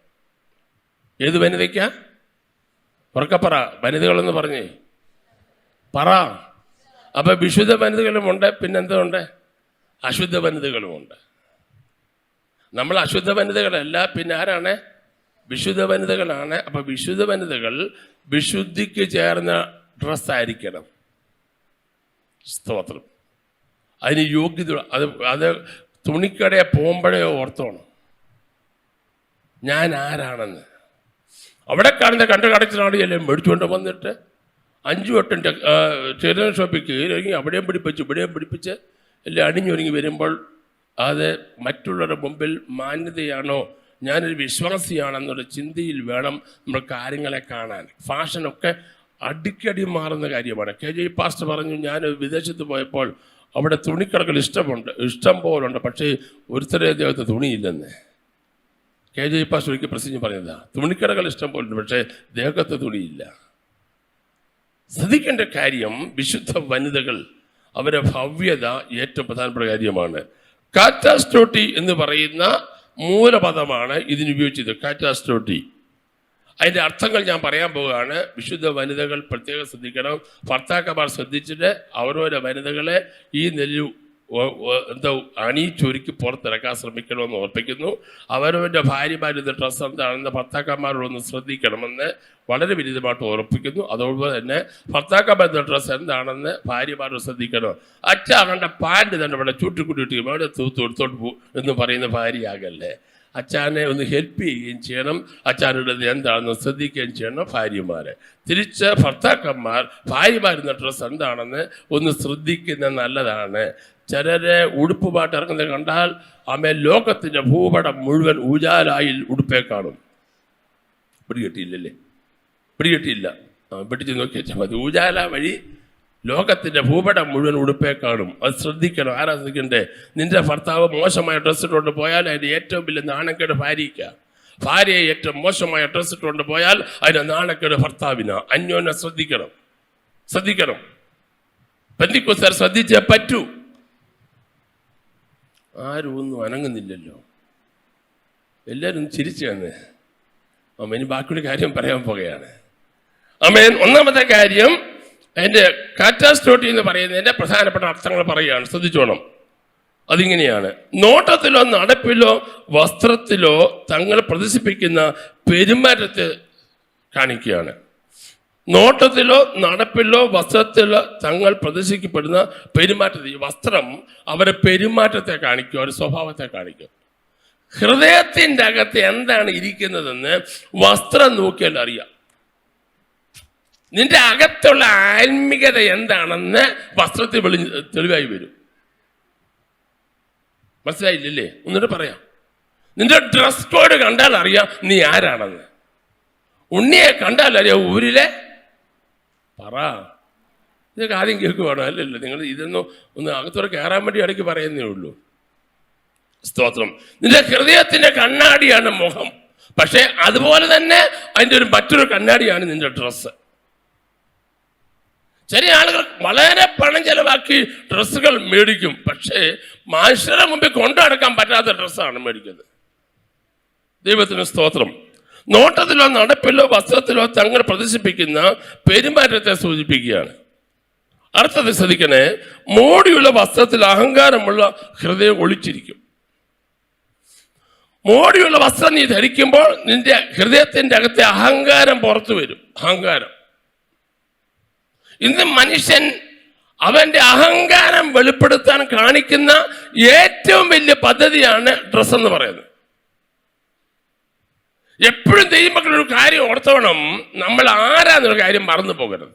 S1: ഏത് വനിതയ്ക്കാ? ഉറക്കപ്പറ, വനിതകളെന്ന് പറഞ്ഞേ പറ. അപ്പൊ വിശുദ്ധ വനിതകളുമുണ്ട്, പിന്നെന്തുണ്ട്? അശുദ്ധ വനിതകളുമുണ്ട്. നമ്മൾ അശുദ്ധ വനിതകളല്ല, പിന്നെ ആരാണ്? വിശുദ്ധ വനിതകളാണ്. അപ്പൊ വിശുദ്ധ വനിതകൾ വിശുദ്ധിക്ക് ചേർന്ന ഡ്രസ്സായിരിക്കണം. സ്തോത്രം. അതിന് യോഗ്യത, അത് തുണിക്കടയെ പോകുമ്പോഴേ ഓർത്തോണം ഞാൻ ആരാണെന്ന്. അവിടെ കാണുന്ന കടച്ചിലാണെങ്കിലും മേടിച്ചുകൊണ്ട് വന്നിട്ട് 5 വട്ടം ചെറിയ ഷോപ്പിൽ കയറി അവിടെയും പിടിപ്പിച്ച് എല്ലാം അണിഞ്ഞൊരുങ്ങി വരുമ്പോൾ അത് മറ്റുള്ളവരുടെ മുമ്പിൽ മാന്യതയാണോ, ഞാനൊരു വിശ്വാസിയാണെന്നുള്ള ചിന്തയിൽ വേണം നമ്മൾ കാര്യങ്ങളെ കാണാൻ. ഫാഷനൊക്കെ അടിക്കടി മാറുന്ന കാര്യമാണ്. KJ പാസ്റ്റർ പറഞ്ഞു, ഞാൻ വിദേശത്ത് പോയപ്പോൾ അവിടെ തുണിക്കടകൾ ഇഷ്ടം പോലുണ്ട്, പക്ഷേ ഒരുത്തരെ അദ്ദേഹത്തെ തുണിയില്ലെന്ന്. KJ പാസ്റ്റർ ഒരിക്കൽ പ്രസംഗിച്ച് പറഞ്ഞതാ, തുണിക്കടകൾ ഇഷ്ടം പോലുണ്ട്, പക്ഷേ ദേഹത്തെ തുണിയില്ല. ശ്രദ്ധിക്കേണ്ട കാര്യം, വിശുദ്ധ വനിതകൾ അവരുടെ ഭവ്യത ഏറ്റവും പ്രധാനപ്പെട്ട കാര്യമാണ്. കാറ്റാസ്റ്റോട്ടി എന്ന് പറയുന്ന മൂലപദമാണ് ഇതിനുപയോഗിച്ചത്. കാറ്റാസ്റ്റോട്ടി, അതിൻ്റെ അർത്ഥങ്ങൾ ഞാൻ പറയാൻ പോവുകയാണ്. വിശുദ്ധ വനിതകൾ പ്രത്യേകം ശ്രദ്ധിക്കണം. ഭർത്താക്കന്മാർ ശ്രദ്ധിച്ചിട്ട് അവരവരുടെ വനിതകളെ ഈ നെല്ല് അണിയിച്ചൊരുക്കി പുറത്തിറക്കാൻ ശ്രമിക്കണമെന്ന് ഓർപ്പിക്കുന്നു. അവരവൻ്റെ ഭാര്യമാരുടെ ഡ്രസ്സ് എന്താണെന്ന് ഭർത്താക്കന്മാരോടൊന്ന് ശ്രദ്ധിക്കണമെന്ന് വളരെ വിരുദ്ധമായിട്ട് ഓർപ്പിക്കുന്നു. അതോടൊപ്പം തന്നെ ഭർത്താക്കന്മാരുടെ ഡ്രസ്സ് എന്താണെന്ന് ഭാര്യമാരോട് ശ്രദ്ധിക്കണം. അവൻ്റെ പാൻറ് തന്നെ ഇവിടെ ചൂട്ടിക്കൂട്ടിയിട്ട് അവിടെ എടുത്തോട്ട് പോകും എന്ന് പറയുന്ന ഭാര്യയാകല്ലേ. അച്ഛനെ ഒന്ന് ഹെൽപ്പ് ചെയ്യുകയും ചെയ്യണം, അച്ഛനുള്ളത് എന്താണെന്ന് ശ്രദ്ധിക്കുകയും ചെയ്യണം ഭാര്യമാരെ. തിരിച്ച് ഭർത്താക്കന്മാർ ഭാര്യമാരുന്ന ഡ്രസ്സ് എന്താണെന്ന് ഒന്ന് ശ്രദ്ധിക്കുന്നത് നല്ലതാണ്. ചിലരെ ഉടുപ്പ് പാട്ട് ഇറങ്ങുന്നത് കണ്ടാൽ ലോകത്തിൻ്റെ ഭൂപടം മുഴുവൻ ഊജാലായി ഉടുപ്പേ കാണും. പിടികിട്ടിയില്ലല്ലേ? പിടികിട്ടിയില്ല, പിടിച്ച് നോക്കി വെച്ചാൽ മതി. ഊജാല വഴി ലോകത്തിൻ്റെ ഭൂപടം മുഴുവൻ ഉടുപ്പേ കാണും. അത് ശ്രദ്ധിക്കണം. ആരാ ശ്രദ്ധിക്കണ്ടേ? നിന്റെ ഭർത്താവ് മോശമായ ഡ്രസ്സ് ഇട്ടുകൊണ്ട് പോയാൽ അതിൻ്റെ ഏറ്റവും വലിയ നാണക്കേട് ഭാര്യയ്ക്ക്. ഭാര്യയെ ഏറ്റവും മോശമായ ഡ്രസ്സ് ഇട്ടുകൊണ്ട് പോയാൽ അതിൻ്റെ നാണക്കേട് ഭർത്താവിന്. അന്യോന്യം ശ്രദ്ധിക്കണം. പെന്തിക്കോസ്തുകാർ ശ്രദ്ധിച്ചേ പറ്റൂ. ആരും ഒന്നും അനങ്ങുന്നില്ലല്ലോ, എല്ലാവരും ചിരിച്ചു വന്ന്. ഇനി ബാക്കിയുള്ള കാര്യം പറയാൻ പോകുകയാണ്. ഒന്നാമത്തെ കാര്യം, അതിൻ്റെ കാറ്റാസ്റ്റോട്ടി എന്ന് പറയുന്നതിൻ്റെ പ്രധാനപ്പെട്ട അർത്ഥങ്ങൾ പറയുകയാണ്, ശ്രദ്ധിച്ചോണം. അതിങ്ങനെയാണ്: നോട്ടത്തിലോ നടപ്പിലോ വസ്ത്രത്തിലോ തങ്ങൾ പ്രദർശിപ്പിക്കുന്ന പെരുമാറ്റത്തെ കാണിക്കുകയാണ്. നോട്ടത്തിലോ നടപ്പിലോ വസ്ത്രത്തിലോ തങ്ങൾ പ്രദർശിക്കപ്പെടുന്ന പെരുമാറ്റത്തെ, ഈ വസ്ത്രം അവരുടെ പെരുമാറ്റത്തെ കാണിക്കും, അവരുടെ സ്വഭാവത്തെ കാണിക്കും. ഹൃദയത്തിൻ്റെ അകത്ത് എന്താണ് ഇരിക്കുന്നതെന്ന് വസ്ത്രം നോക്കിയാൽ അറിയാം. നിന്റെ അകത്തുള്ള ആത്മീയത എന്താണെന്ന് വസ്ത്രത്തിൽ തെളിവായി വരും. മനസ്സിലായില്ലേ? എന്നിട്ട് പറയാം. നിന്റെ ഡ്രസ് കോഡ് കണ്ടാൽ അറിയാം നീ ആരാണെന്ന്. ഉണ്ണിയെ കണ്ടാൽ അറിയാം ഊരിലെ പറ. ഇതൊക്കെ ആദ്യം കേൾക്കുവാണോ? അല്ലല്ലോ, നിങ്ങൾ ഇതൊന്നും ഒന്ന് അകത്തോടെ കയറാൻ വേണ്ടി ഇടയ്ക്ക് പറയുന്നേ ഉള്ളൂ. സ്തോത്രം. നിന്റെ ഹൃദയത്തിന്റെ കണ്ണാടിയാണ് മുഖം, പക്ഷെ അതുപോലെ തന്നെ അതിൻ്റെ മറ്റൊരു കണ്ണാടിയാണ് നിന്റെ ഡ്രസ്സ്. ചില ആളുകൾ വളരെ പണം ചെലവാക്കി ഡ്രസ്സുകൾ മേടിക്കും, പക്ഷേ മനുഷ്യരുടെ മുമ്പിൽ കൊണ്ടു നടക്കാൻ പറ്റാത്ത ഡ്രസ്സാണ് മേടിക്കുന്നത്. ദൈവത്തിന് സ്തോത്രം. നോട്ടത്തിലോ നടപ്പിലോ വസ്ത്രത്തിലോ തങ്ങൾ പ്രദർശിപ്പിക്കുന്ന പെരുമാറ്റത്തെ സൂചിപ്പിക്കുകയാണ്. അടുത്തത് ശ്രദ്ധിക്കണേ, മോടിയുള്ള വസ്ത്രത്തിൽ അഹങ്കാരമുള്ള ഹൃദയം ഒളിച്ചിരിക്കും. മോടിയുള്ള വസ്ത്രം നീ ധരിക്കുമ്പോൾ നിന്റെ ഹൃദയത്തിന്റെ അകത്തെ അഹങ്കാരം പുറത്തു വരും. അഹങ്കാരം. ഇന്ന് മനുഷ്യൻ അവന്റെ അഹങ്കാരം വെളിപ്പെടുത്താൻ കാണിക്കുന്ന ഏറ്റവും വലിയ പദ്ധതിയാണ് ഡ്രസ് എന്ന് പറയുന്നത്. എപ്പോഴും ദൈവമക്കളൊരു കാര്യം ഓർത്തോണം, നമ്മൾ ആരാന്നൊരു കാര്യം മറന്നു പോകരുത്.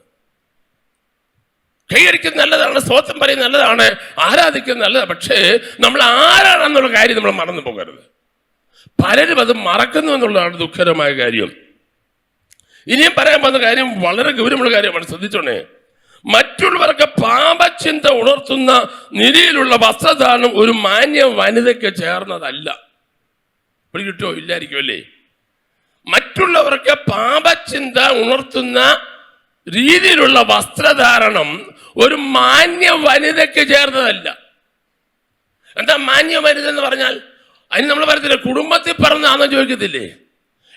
S1: കൈയടിക്കുന്നത് നല്ലതാണ്, സ്തോത്രം പറയുന്നത് നല്ലതാണ്, ആരാധിക്കുന്നത് നല്ലതാണ്. പക്ഷേ നമ്മൾ ആരാണെന്നുള്ള കാര്യം നമ്മൾ മറന്നു പോകരുത്. പലരും അത് മറക്കുന്നു എന്നുള്ളതാണ് ദുഃഖകരമായ കാര്യം. ഇനിയും പറയാൻ പോകുന്ന കാര്യം വളരെ ഗൗരവമുള്ള കാര്യമാണ്, ശ്രദ്ധിച്ചോണേ. മറ്റുള്ളവർക്ക് പാപചിന്ത ഉണർത്തുന്ന നിലയിലുള്ള വസ്ത്രധാരണം ഒരു മാന്യ വനിതയ്ക്ക് ചേർന്നതല്ല. കിട്ടോ? ഇല്ലായിരിക്കും അല്ലേ? മറ്റുള്ളവർക്ക് പാപചിന്ത ഉണർത്തുന്ന രീതിയിലുള്ള വസ്ത്രധാരണം ഒരു മാന്യ വനിതയ്ക്ക് ചേർന്നതല്ല. എന്താ മാന്യ വനിത എന്ന് പറഞ്ഞാൽ? അതിന് നമ്മൾ പറയത്തില്ല കുടുംബത്തിൽ പറഞ്ഞാന്നോ ചോദിക്കത്തില്ലേ?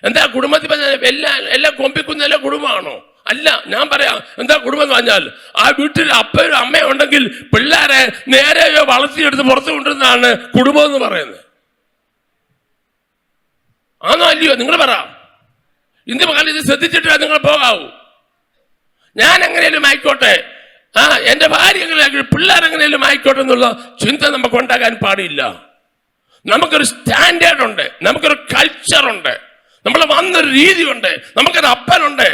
S1: എന്താ കുടുംബത്തിൽ പറഞ്ഞാൽ എല്ലാം കൊമ്പിക്കുന്ന എല്ലാ കുടുംബമാണോ? അല്ല. ഞാൻ പറയാം, എന്താ കുടുംബം എന്ന് പറഞ്ഞാൽ ആ വീട്ടിൽ അപ്പനും അമ്മയും ഉണ്ടെങ്കിൽ പിള്ളേരെ നേരെയോ വളർത്തിയെടുത്ത് പുറത്തു കൊണ്ടുവരുന്നതാണ് കുടുംബം എന്ന് പറയുന്നത്. ആണോ അല്ലയോ? നിങ്ങൾ പറ. ഇന്ന് കാലത്ത് ശ്രദ്ധിച്ചിട്ടാ നിങ്ങൾ പോകാവൂ. ഞാൻ എങ്ങനെയും ആയിക്കോട്ടെ, എന്റെ ഭാര്യ എങ്ങനെ, പിള്ളേരെങ്ങനെയും ആയിക്കോട്ടെ എന്നുള്ള ചിന്ത നമുക്ക് ഉണ്ടാകാൻ പാടില്ല. നമുക്കൊരു സ്റ്റാൻഡേർഡ് ഉണ്ട്, നമുക്കൊരു കൾച്ചറുണ്ട്, നമ്മൾ വന്നൊരു രീതിയുണ്ട്, നമുക്കൊരു അപ്പനുണ്ട്,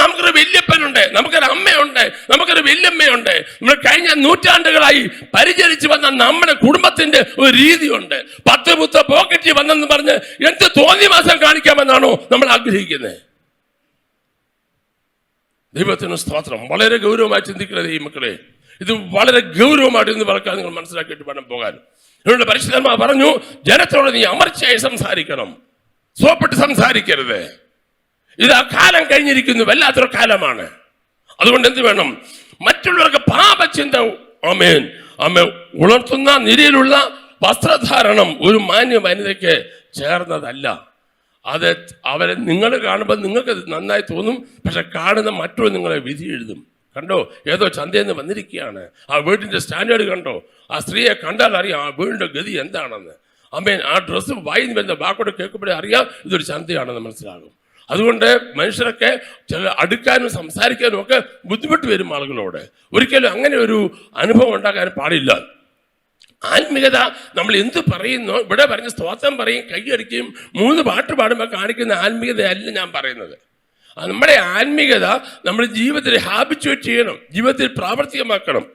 S1: നമുക്കൊരു വല്യപ്പനുണ്ട്, നമുക്കൊരു അമ്മയുണ്ട്, നമുക്കൊരു വല്യമ്മയുണ്ട്. നമ്മൾ കഴിഞ്ഞ നൂറ്റാണ്ടുകളായി പരിചരിച്ച് വന്ന നമ്മുടെ കുടുംബത്തിന്റെ ഒരു രീതിയുണ്ട്. 10 മുത്ത പോക്കറ്റിൽ വന്നെന്ന് പറഞ്ഞ് എന്ത് തോന്നിവാസം കാണിക്കാമെന്നാണോ നമ്മൾ ആഗ്രഹിക്കുന്നത്? ദൈവത്തിന് സ്തോത്രം. വളരെ ഗൗരവമായി ചിന്തിക്കുന്നത് ഈ മക്കളെ, ഇത് വളരെ ഗൗരവമായിട്ട് ഇന്ന് പറക്കാൻ നിങ്ങൾ മനസ്സിലാക്കിയിട്ട് വേണം പോകാൻ. അതുകൊണ്ട് പരിശുദ്ധന്മാർ പറഞ്ഞു, ജനത്തോട് നീ അമർച്ചയായി സംസാരിക്കണം, സോപ്പിട്ട് സംസാരിക്കരുത്. ഇത് ആ കാലം കഴിഞ്ഞിരിക്കുന്നു, വല്ലാത്തൊരു കാലമാണ്. അതുകൊണ്ട് എന്ത് വേണം? മറ്റുള്ളവർക്ക് പാപചിന്ത ഉണർത്തുന്ന നിലയിലുള്ള വസ്ത്രധാരണം ഒരു മാന്യ വനിതയ്ക്ക് ചേർന്നതല്ല. അത് അവരെ നിങ്ങൾ കാണുമ്പോൾ നിങ്ങൾക്ക് നന്നായി തോന്നും, പക്ഷെ കാണുന്ന മറ്റുള്ള നിങ്ങളെ വിധി എഴുതും. കണ്ടോ, ഏതോ ചന്തയിൽ നിന്ന് വന്നിരിക്കുകയാണ്, ആ വീടിന്റെ സ്റ്റാൻഡേർഡ് കണ്ടോ, ആ സ്ത്രീയെ കണ്ടാൽ അറിയാം ആ വീടിന്റെ ഗതി എന്താണെന്ന്. ആ ഡ്രസ്സ് വായിന്ന് വരുന്ന വാക്കോട് കേൾക്കുമ്പോഴേ അറിയാം ഇതൊരു ചന്തയാണെന്ന് മനസ്സിലാകും. അതുകൊണ്ട് മനുഷ്യരൊക്കെ ചില അടുക്കാനും സംസാരിക്കാനും ഒക്കെ ബുദ്ധിമുട്ട് വരും ആളുകളോട്. ഒരിക്കലും അങ്ങനെ ഒരു അനുഭവം ഉണ്ടാകാൻ പാടില്ല. ആത്മീയത നമ്മൾ എന്ത് പറയുന്നോ, ഇവിടെ പറഞ്ഞ സ്തോത്രം പറയും, കൈയടിക്കുകയും 3 പാട്ട് പാടുമ്പോൾ കാണിക്കുന്ന ആത്മീയതയല്ല ഞാൻ പറയുന്നത്. നമ്മുടെ ആത്മീയത നമ്മുടെ ജീവിതത്തിൽ ഹാബിച്വേറ്റ് ചെയ്യണം, ജീവിതത്തിൽ പ്രാവർത്തികമാക്കണം.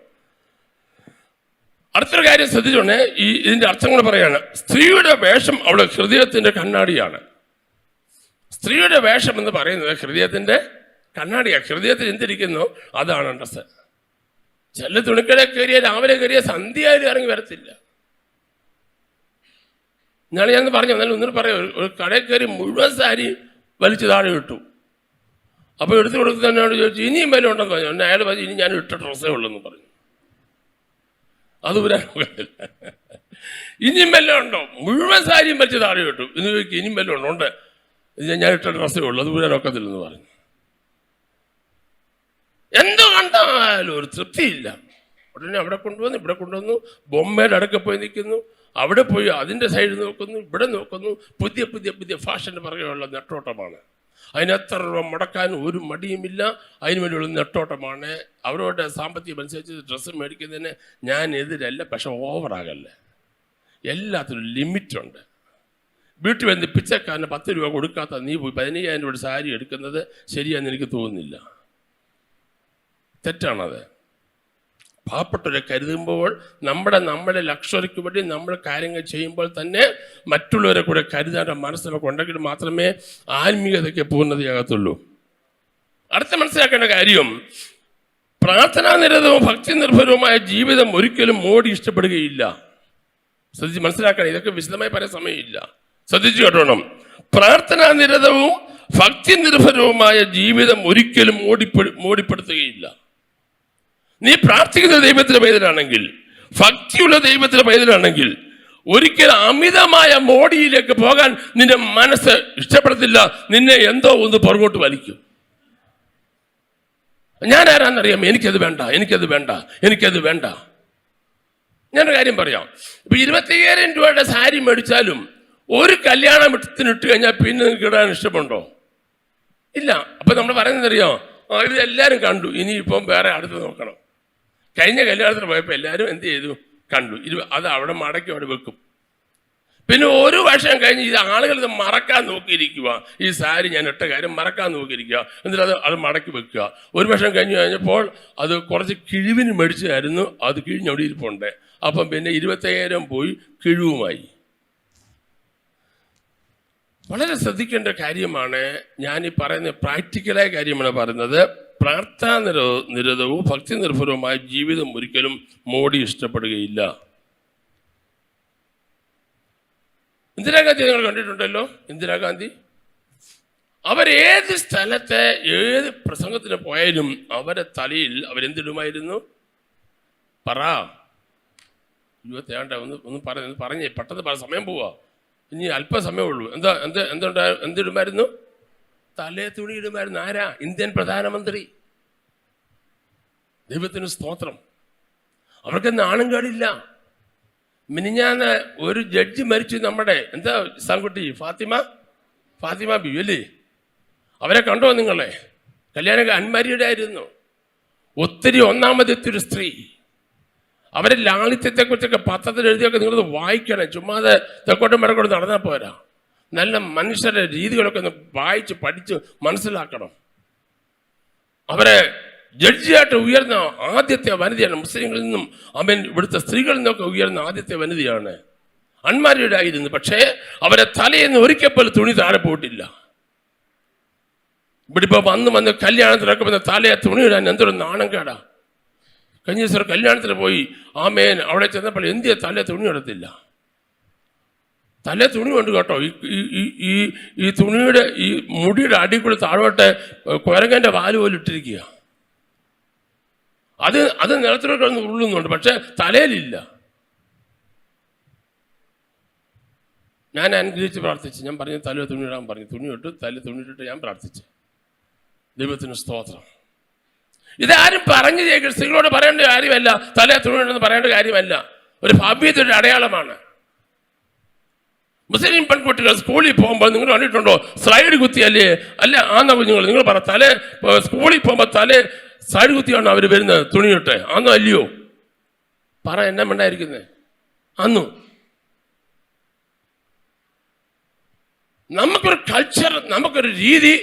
S1: അടുത്തൊരു കാര്യം ശ്രദ്ധിച്ചോണേ, ഇതിന്റെ അർത്ഥങ്ങൾ പറയാണ്. സ്ത്രീയുടെ വേഷം അവളുടെ ഹൃദയത്തിന്റെ കണ്ണാടിയാണ്. സ്ത്രീയുടെ വേഷം എന്ന് പറയുന്നത് ഹൃദയത്തിന്റെ കണ്ണാടിയാണ്. ഹൃദയത്തിൽ എന്തിരിക്കുന്നു അതാണ് ഡ്രസ്. ചില തുണിക്കടയിൽ കയറിയ രാവിലെ കയറിയ സന്ധ്യയായാലും ഇറങ്ങി വരത്തില്ല. ഞാൻ പറഞ്ഞു, എന്നാലും ഒന്നും പറയാം, ഒരു കടയിൽ കയറി മുഴുവൻ സാരി വലിച്ചു താഴെ ഇട്ടു. അപ്പോൾ എടുത്തു കൊടുക്കുന്നതിനോട് ചോദിച്ചു ഇനിയും വില ഉണ്ടെന്ന് പറഞ്ഞു. അയാൾ പറഞ്ഞു ഇനി ഞാൻ ഇട്ട ഡ്രസ്സേ ഉള്ളെന്ന് പറഞ്ഞു. അത് വരാൻ ഇനിയും വല്ലതും ഉണ്ടോ? മുഴുവൻ സാരിയും വലിച്ച് താഴെ ഇട്ടു. ഇന്ന് ചോദിക്കും ഇനിയും വല്ലതും ഉണ്ട്, ഞാൻ ഇട്ട ഡ്രസ്സേ ഉള്ളൂ, അത് വരാൻ ഒക്കത്തില്ലെന്ന് പറഞ്ഞു. എന്തോ കണ്ടാലും ഒരു തൃപ്തിയില്ല. ഉടനെ അവിടെ കൊണ്ടുവന്നു, ഇവിടെ കൊണ്ടുവന്നു, ബൊമ്മയുടെ അടുക്ക പോയി നിൽക്കുന്നു, അവിടെ പോയി അതിൻ്റെ സൈഡ് നോക്കുന്നു, ഇവിടെ നോക്കുന്നു. പുതിയ പുതിയ പുതിയ ഫാഷന് പറയുകയുള്ള നെട്ടോട്ടമാണ്. അതിന് എത്ര രൂപ മുടക്കാൻ ഒരു മടിയുമില്ല, അതിന് വേണ്ടിയുള്ള നെട്ടോട്ടമാണ്. അവരുടെ സാമ്പത്തികം അനുസരിച്ച് ഡ്രസ്സ് മേടിക്കുന്നതിന് ഞാൻ എതിരല്ല, പക്ഷെ ഓവറാകല്ല. എല്ലാത്തിനും ലിമിറ്റുണ്ട്. വീട്ടിൽ വന്ന് പിച്ചക്കാരന് 10 രൂപ കൊടുക്കാത്ത നീ പോയി 15,000 രൂപയുടെ സാരി എടുക്കുന്നത് ശരിയാണെന്ന് എനിക്ക് തോന്നുന്നില്ല. തെറ്റാണത്. പാവപ്പെട്ടവരെ കരുതുമ്പോൾ നമ്മുടെ ലക്ഷറിക്ക് വേണ്ടി നമ്മൾ കാര്യങ്ങൾ ചെയ്യുമ്പോൾ തന്നെ മറ്റുള്ളവരെ കൂടെ കരുതാൻ്റെ മനസ്സിലൊക്കെ ഉണ്ടെങ്കിൽ മാത്രമേ ആത്മീയതയ്ക്ക് പൂർണ്ണതയാകത്തുള്ളൂ. അടുത്ത മനസ്സിലാക്കേണ്ട കാര്യം, പ്രാർത്ഥനാനിരതവും ഭക്തി നിർഭരവുമായ ജീവിതം ഒരിക്കലും മോടി ഇഷ്ടപ്പെടുകയില്ല. ശ്രദ്ധിച്ച് മനസ്സിലാക്കണം, ഇതൊക്കെ വിശദമായി പറയാൻ സമയമില്ല, ശ്രദ്ധിച്ചു കേട്ടോണം. പ്രാർത്ഥനാനിരതവും ഭക്തി നിർഭരവുമായ ജീവിതം ഒരിക്കലും മോടിപ്പെടുത്തുകയില്ല. നീ പ്രാർത്ഥിക്കുന്ന ദൈവത്തിന്റെ പൈതലാണെങ്കിൽ, ഭക്തിയുള്ള ദൈവത്തിന്റെ പൈതലാണെങ്കിൽ ഒരിക്കലും അമിതമായ മോടിയിലേക്ക് പോകാൻ നിന്റെ മനസ്സ് ഇഷ്ടപ്പെടത്തില്ല. നിന്നെ എന്തോ ഒന്ന് പുറകോട്ട് വലിക്കും. ഞാൻ ആരാന്നറിയാം, എനിക്കത് വേണ്ട, എനിക്കത് വേണ്ട, എനിക്കത് വേണ്ട. ഞാനൊരു കാര്യം പറയാം. ഇപ്പൊ 25,000 രൂപയുടെ സാരി മേടിച്ചാലും ഒരു കല്യാണത്തിന് ഇട്ട് കഴിഞ്ഞാൽ പിന്നെ നിങ്ങൾക്ക് ഇടാൻ ഇഷ്ടമുണ്ടോ? ഇല്ല. അപ്പൊ നമ്മൾ പറയുന്നത് അറിയാം, ഇത് എല്ലാവരും കണ്ടു, ഇനിയിപ്പം വേറെ അടുത്ത് നോക്കണം. കഴിഞ്ഞ കല്യാണത്തിന് പോയപ്പോൾ എല്ലാവരും എന്ത് ചെയ്തു, കണ്ടു, അത് അവിടെ മടക്കി അവിടെ വെക്കും. പിന്നെ ഒരു വർഷം കഴിഞ്ഞ് ഇത് ആളുകൾ ഇത് മറക്കാൻ നോക്കിയിരിക്കുക, ഈ സാരി ഞാൻ ഇട്ട കാര്യം മറക്കാൻ നോക്കിയിരിക്കുക, എന്നിട്ട് അത് മടക്കി വെക്കുക. ഒരു വർഷം കഴിഞ്ഞപ്പോൾ അത് കുറച്ച് കിഴിവിന് മേടിച്ചായിരുന്നു, അത് കിഴിഞ്ഞവിടെ ഇരിപ്പുണ്ട്. അപ്പം പിന്നെ 25,000 പോയി കിഴിവുമായി. വളരെ ശ്രദ്ധിക്കേണ്ട കാര്യമാണ് ഞാൻ ഈ പറയുന്ന, പ്രാക്ടിക്കലായ കാര്യമാണ് പറയുന്നത്. പ്രാർത്ഥനാനിരതവും ഭക്തി നിർഭരവുമായ ജീവിതം ഒരിക്കലും മോഡി ഇഷ്ടപ്പെടുകയില്ല. ഇന്ദിരാഗാന്ധി നിങ്ങൾ കണ്ടിട്ടുണ്ടല്ലോ. ഇന്ദിരാഗാന്ധി അവരേത് സ്ഥലത്തെ ഏത് പ്രസംഗത്തിന് പോയാലും അവരെ തലയിൽ അവരെന്തിടുമായിരുന്നു? പറ, ഇരുപത്തേണ്ട ഒന്ന് പറഞ്ഞേ, പെട്ടെന്ന് സമയം പോവാ, ഇനി അല്പസമയമേ ഉള്ളൂ. എന്തിടുമായിരുന്നു? തലേ തുണി ഇടുമായിരുന്നു. ആരാ? ഇന്ത്യൻ പ്രധാനമന്ത്രി. ദൈവത്തിന് സ്തോത്രം. അവർക്ക് നാണം കേടില്ല. മിനിഞ്ഞാന്ന് ഒരു ജഡ്ജി മരിച്ചു, നമ്മുടെ സാൻകുട്ടി ഫാത്തിമ ബി അല്ലേ? അവരെ കണ്ടോ നിങ്ങളെ? കല്യാണം അൺമാരീഡ് ആയിരുന്നു. ഒത്തിരി ഒന്നാമതെത്തിയൊരു സ്ത്രീ. അവരെ ലാളിത്യത്തെക്കുറിച്ചൊക്കെ പത്രത്തിൽ എഴുതിയൊക്കെ നിങ്ങളത് വായിക്കണം. ചുമ്മാതെ തെക്കോട്ടും വടക്കോട്ടും നടന്നാൽ പോരാ. നല്ല മനുഷ്യരുടെ രീതികളൊക്കെ ഒന്ന് വായിച്ച് പഠിച്ച് മനസ്സിലാക്കണം. അവരെ ജഡ്ജിയായിട്ട് ഉയർന്ന ആദ്യത്തെ വനിതയാണ്. മുസ്ലിങ്ങളിൽ നിന്നും ഇവിടുത്തെ സ്ത്രീകളിൽ നിന്നൊക്കെ ഉയർന്ന ആദ്യത്തെ വനിതയാണ്. അൺമാരീഡ് ആയിരുന്നു. പക്ഷേ അവരെ തലയെന്ന് ഒരിക്കൽ തുണി താഴെ പോയിട്ടില്ല. ഇവിടെ ഇപ്പോൾ വന്ന് കല്യാണത്തിനൊക്കെ വന്ന് തലയെ തുണി ഇടാൻ എന്തൊരു നാണം കേടാ. കഴിഞ്ഞ ദിവസം കല്യാണത്തിന് പോയി, അവിടെ ചെന്നപ്പോൾ എന്തിയെ തലേ തുണി ഇടത്തില്ല? തലേ തുണി കൊണ്ട് കേട്ടോ. ഈ തുണിയുടെ ഈ മുടിയുടെ അടി കൂടി താഴോട്ട് കുരങ്ങന്റെ വാല് പോലെ ഇട്ടിരിക്കുക. അത് നിലത്തിലോട്ട് ഒന്ന് ഉള്ളുന്നുണ്ട്, പക്ഷെ തലയിലില്ല. ഞാൻ അനുഗ്രഹിച്ച് പ്രാർത്ഥിച്ചു. ഞാൻ പറഞ്ഞു തലേ തുണി ഇടാൻ പറഞ്ഞു. തുണി ഇട്ടു, തലേ തുണി ഇട്ടിട്ട് ഞാൻ പ്രാർത്ഥിച്ചു. ദൈവത്തിന് സ്തോത്രം. ഇതാരും പറഞ്ഞു കേൾക്കുക. സ്ത്രീകളോട് പറയേണ്ട കാര്യമല്ല, തലേ തുണി ഇടുന്നത് പറയേണ്ട കാര്യമല്ല. ഒരു ഭവ്യതയുടെ അടയാളമാണ്. മുസ്ലിം പെൺകുട്ടികൾ സ്കൂളിൽ പോകുമ്പോൾ നിങ്ങൾ കണ്ടിട്ടുണ്ടോ? സ്ലൈഡ് കുത്തിയല്ലേ? അല്ല, ആന്ന കുഞ്ഞുങ്ങൾ നിങ്ങൾ പറ, സ്കൂളിൽ പോകുമ്പോൾ സ്ലൈഡ് കുത്തിയാണ് അവർ വരുന്നത്, തുണിയിട്ട്. ആന്നോ അല്ലയോ? പറ, എന്നാ വേണ്ടായിരിക്കുന്നത്? അന്നു നമുക്കൊരു കൾച്ചർ, നമുക്കൊരു രീതി,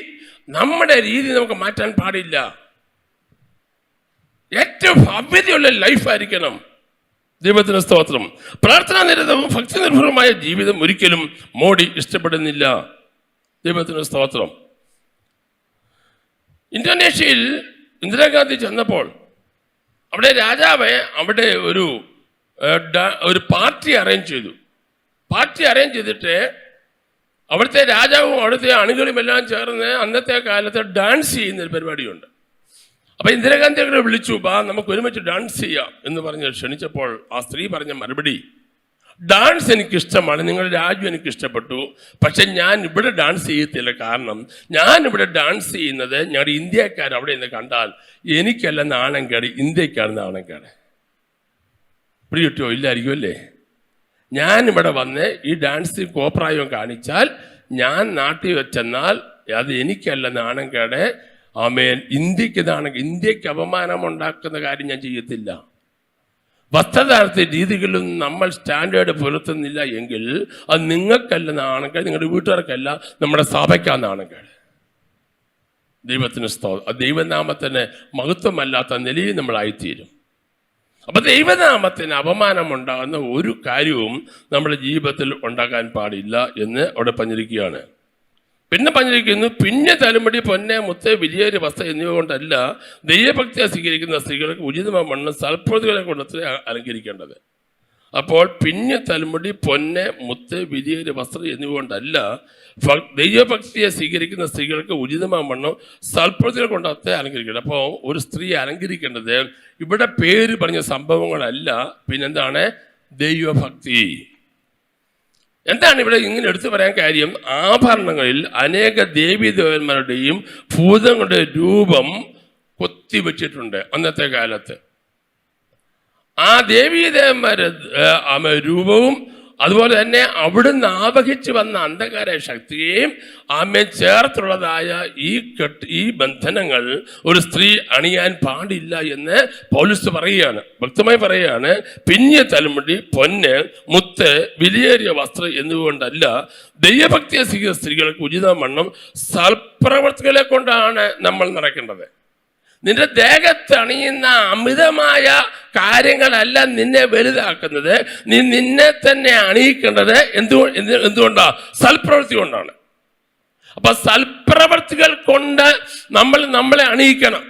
S1: നമ്മുടെ രീതി നമുക്ക് മാറ്റാൻ പാടില്ല. ഏറ്റവും ഭവ്യതയുള്ള ലൈഫായിരിക്കണം. ദൈവത്തിന് സ്തോത്രം. പ്രാർത്ഥനാ നിരതവും ഭക്തി നിർഭരവുമായ ജീവിതം ഒരിക്കലും മോഡി ഇഷ്ടപ്പെടുന്നില്ല. ദൈവത്തിന് സ്തോത്രം. ഇന്തോനേഷ്യയിൽ ഇന്ദിരാഗാന്ധി ചെന്നപ്പോൾ അവിടെ രാജാവ് അവിടെ ഒരു പാർട്ടി അറേഞ്ച് ചെയ്തു. പാർട്ടി അറേഞ്ച് ചെയ്തിട്ട് അവിടുത്തെ രാജാവും അവിടുത്തെ അണികളും എല്ലാം ചേർന്ന് അന്നത്തെ കാലത്ത് ഡാൻസ് ചെയ്യുന്നൊരു പരിപാടിയുണ്ട്. അപ്പം ഇന്ദിരാഗാന്ധി അങ്ങനെ വിളിച്ചു, നമുക്ക് ഒരുമിച്ച് ഡാൻസ് ചെയ്യാം എന്ന് പറഞ്ഞ് ക്ഷണിച്ചപ്പോൾ ആ സ്ത്രീ പറഞ്ഞ മറുപടി, ഡാൻസ് എനിക്കിഷ്ടമാണ്, നിങ്ങളുടെ രാജ്യം എനിക്കിഷ്ടപ്പെട്ടു, പക്ഷെ ഞാൻ ഇവിടെ ഡാൻസ് ചെയ്യത്തില്ല. കാരണം ഞാൻ ഇവിടെ ഡാൻസ് ചെയ്യുന്നത് ഞങ്ങളുടെ ഇന്ത്യക്കാർ അവിടെ നിന്ന് കണ്ടാൽ എനിക്കല്ല നാണം കേട്, ഇന്ത്യക്കാണ് നാണം കേട്. പിടികിട്ടോ? ഇല്ലായിരിക്കും അല്ലേ? ഞാനിവിടെ വന്ന് ഈ ഡാൻസ് കോപ്രായം കാണിച്ചാൽ, ഞാൻ നാട്ടിൽ വെച്ചെന്നാൽ അത് എനിക്കല്ല നാണം കേട്. ഇന്ത്യക്ക് അപമാനം ഉണ്ടാക്കുന്ന കാര്യം ഞാൻ ചെയ്യത്തില്ല. വസ്ത്രധാരണ രീതികളിലും നമ്മൾ സ്റ്റാൻഡേർഡ് പുലർത്തുന്നില്ല എങ്കിൽ അത് നിങ്ങൾക്കല്ല നാണക്കേട്, നിങ്ങളുടെ വീട്ടുകാർക്കല്ല, നമ്മുടെ സഭയ്ക്കാണ് നാണക്കേട്. ദൈവത്തിന് ദൈവനാമത്തിന് മഹത്വമല്ലാത്ത നിലയിൽ നമ്മളായിത്തീരും. അപ്പം ദൈവനാമത്തിന് അപമാനം ഉണ്ടാകുന്ന ഒരു കാര്യവും നമ്മുടെ ജീവിതത്തിൽ ഉണ്ടാകാൻ പാടില്ല എന്ന് അവിടെ പറഞ്ഞിരിക്കുകയാണ്. പിന്നെ പറഞ്ഞിരിക്കുന്നു, പിന്നെ തലമുടി, പൊന്നെ, മുത്ത്, വിജയേരി വസ്ത്ര എന്നിവ കൊണ്ടല്ല ദൈവഭക്തിയെ സ്വീകരിക്കുന്ന സ്ത്രീകൾക്ക് ഉചിതമായ മണ്ണ് സൽപ്രവൃത്തികളെ കൊണ്ടത്രേ അലങ്കരിക്കേണ്ടത്. അപ്പോൾ പിന്നെ തലമുടി, പൊന്നെ, മുത്ത്, വിജയേരി വസ്ത്രം എന്നിവ കൊണ്ടല്ല ദൈവഭക്തിയെ സ്വീകരിക്കുന്ന സ്ത്രീകൾക്ക് ഉചിതമായ മണ്ണോ സൽപ്രവൃത്തികൾ കൊണ്ടത്രേ അലങ്കരിക്കേണ്ടത്. അപ്പോൾ ഒരു സ്ത്രീ അലങ്കരിക്കേണ്ടത് ഇവിടെ പേര് പറഞ്ഞ സംഭവങ്ങളല്ല, പിന്നെന്താണ്? ദൈവഭക്തി. എന്താണ് ഇവിടെ ഇങ്ങനെ എടുത്തു പറയാൻ കാര്യം? ആഭരണങ്ങളിൽ അനേക ദേവീദേവന്മാരുടെയും ഭൂതങ്ങളുടെ രൂപം കൊത്തിവെച്ചിട്ടുണ്ട് അന്നത്തെ കാലത്ത്. ആ ദേവീദേവന്മാരുടെ രൂപവും അതുപോലെ തന്നെ അവിടുന്ന് ആവഹിച്ചു വന്ന അന്ധകാര ശക്തിയെയും ചേർത്തുള്ളതായ ഈ ബന്ധനങ്ങൾ ഒരു സ്ത്രീ അണിയാൻ പാടില്ല എന്ന് പൗലോസ് പറയുകയാണ്, വ്യക്തമായി പറയുകയാണ്. പിന്നിയ തലമുടി, പൊന്ന്, മുത്ത്, വിലയേറിയ വസ്ത്രം എന്നുകൊണ്ടല്ല ദൈവഭക്തിയെ സ്വീകരിച്ച സ്ത്രീകൾക്ക് ഉചിതവണ്ണം സൽപ്രവർത്തികളെ കൊണ്ടാണ് നമ്മൾ നടക്കേണ്ടത്. നിന്റെ ദേഹത്ത് അണിയുന്ന അമിതമായ കാര്യങ്ങളല്ല നിന്നെ വലുതാക്കുന്നത്. നീ നിന്നെ തന്നെ അണിയിക്കേണ്ടത് എന്തുകൊണ്ടാ? സൽപ്രവൃത്തി കൊണ്ടാണ്. അപ്പൊ സൽപ്രവൃത്തികൾ കൊണ്ട് നമ്മളെ അണിയിക്കണം.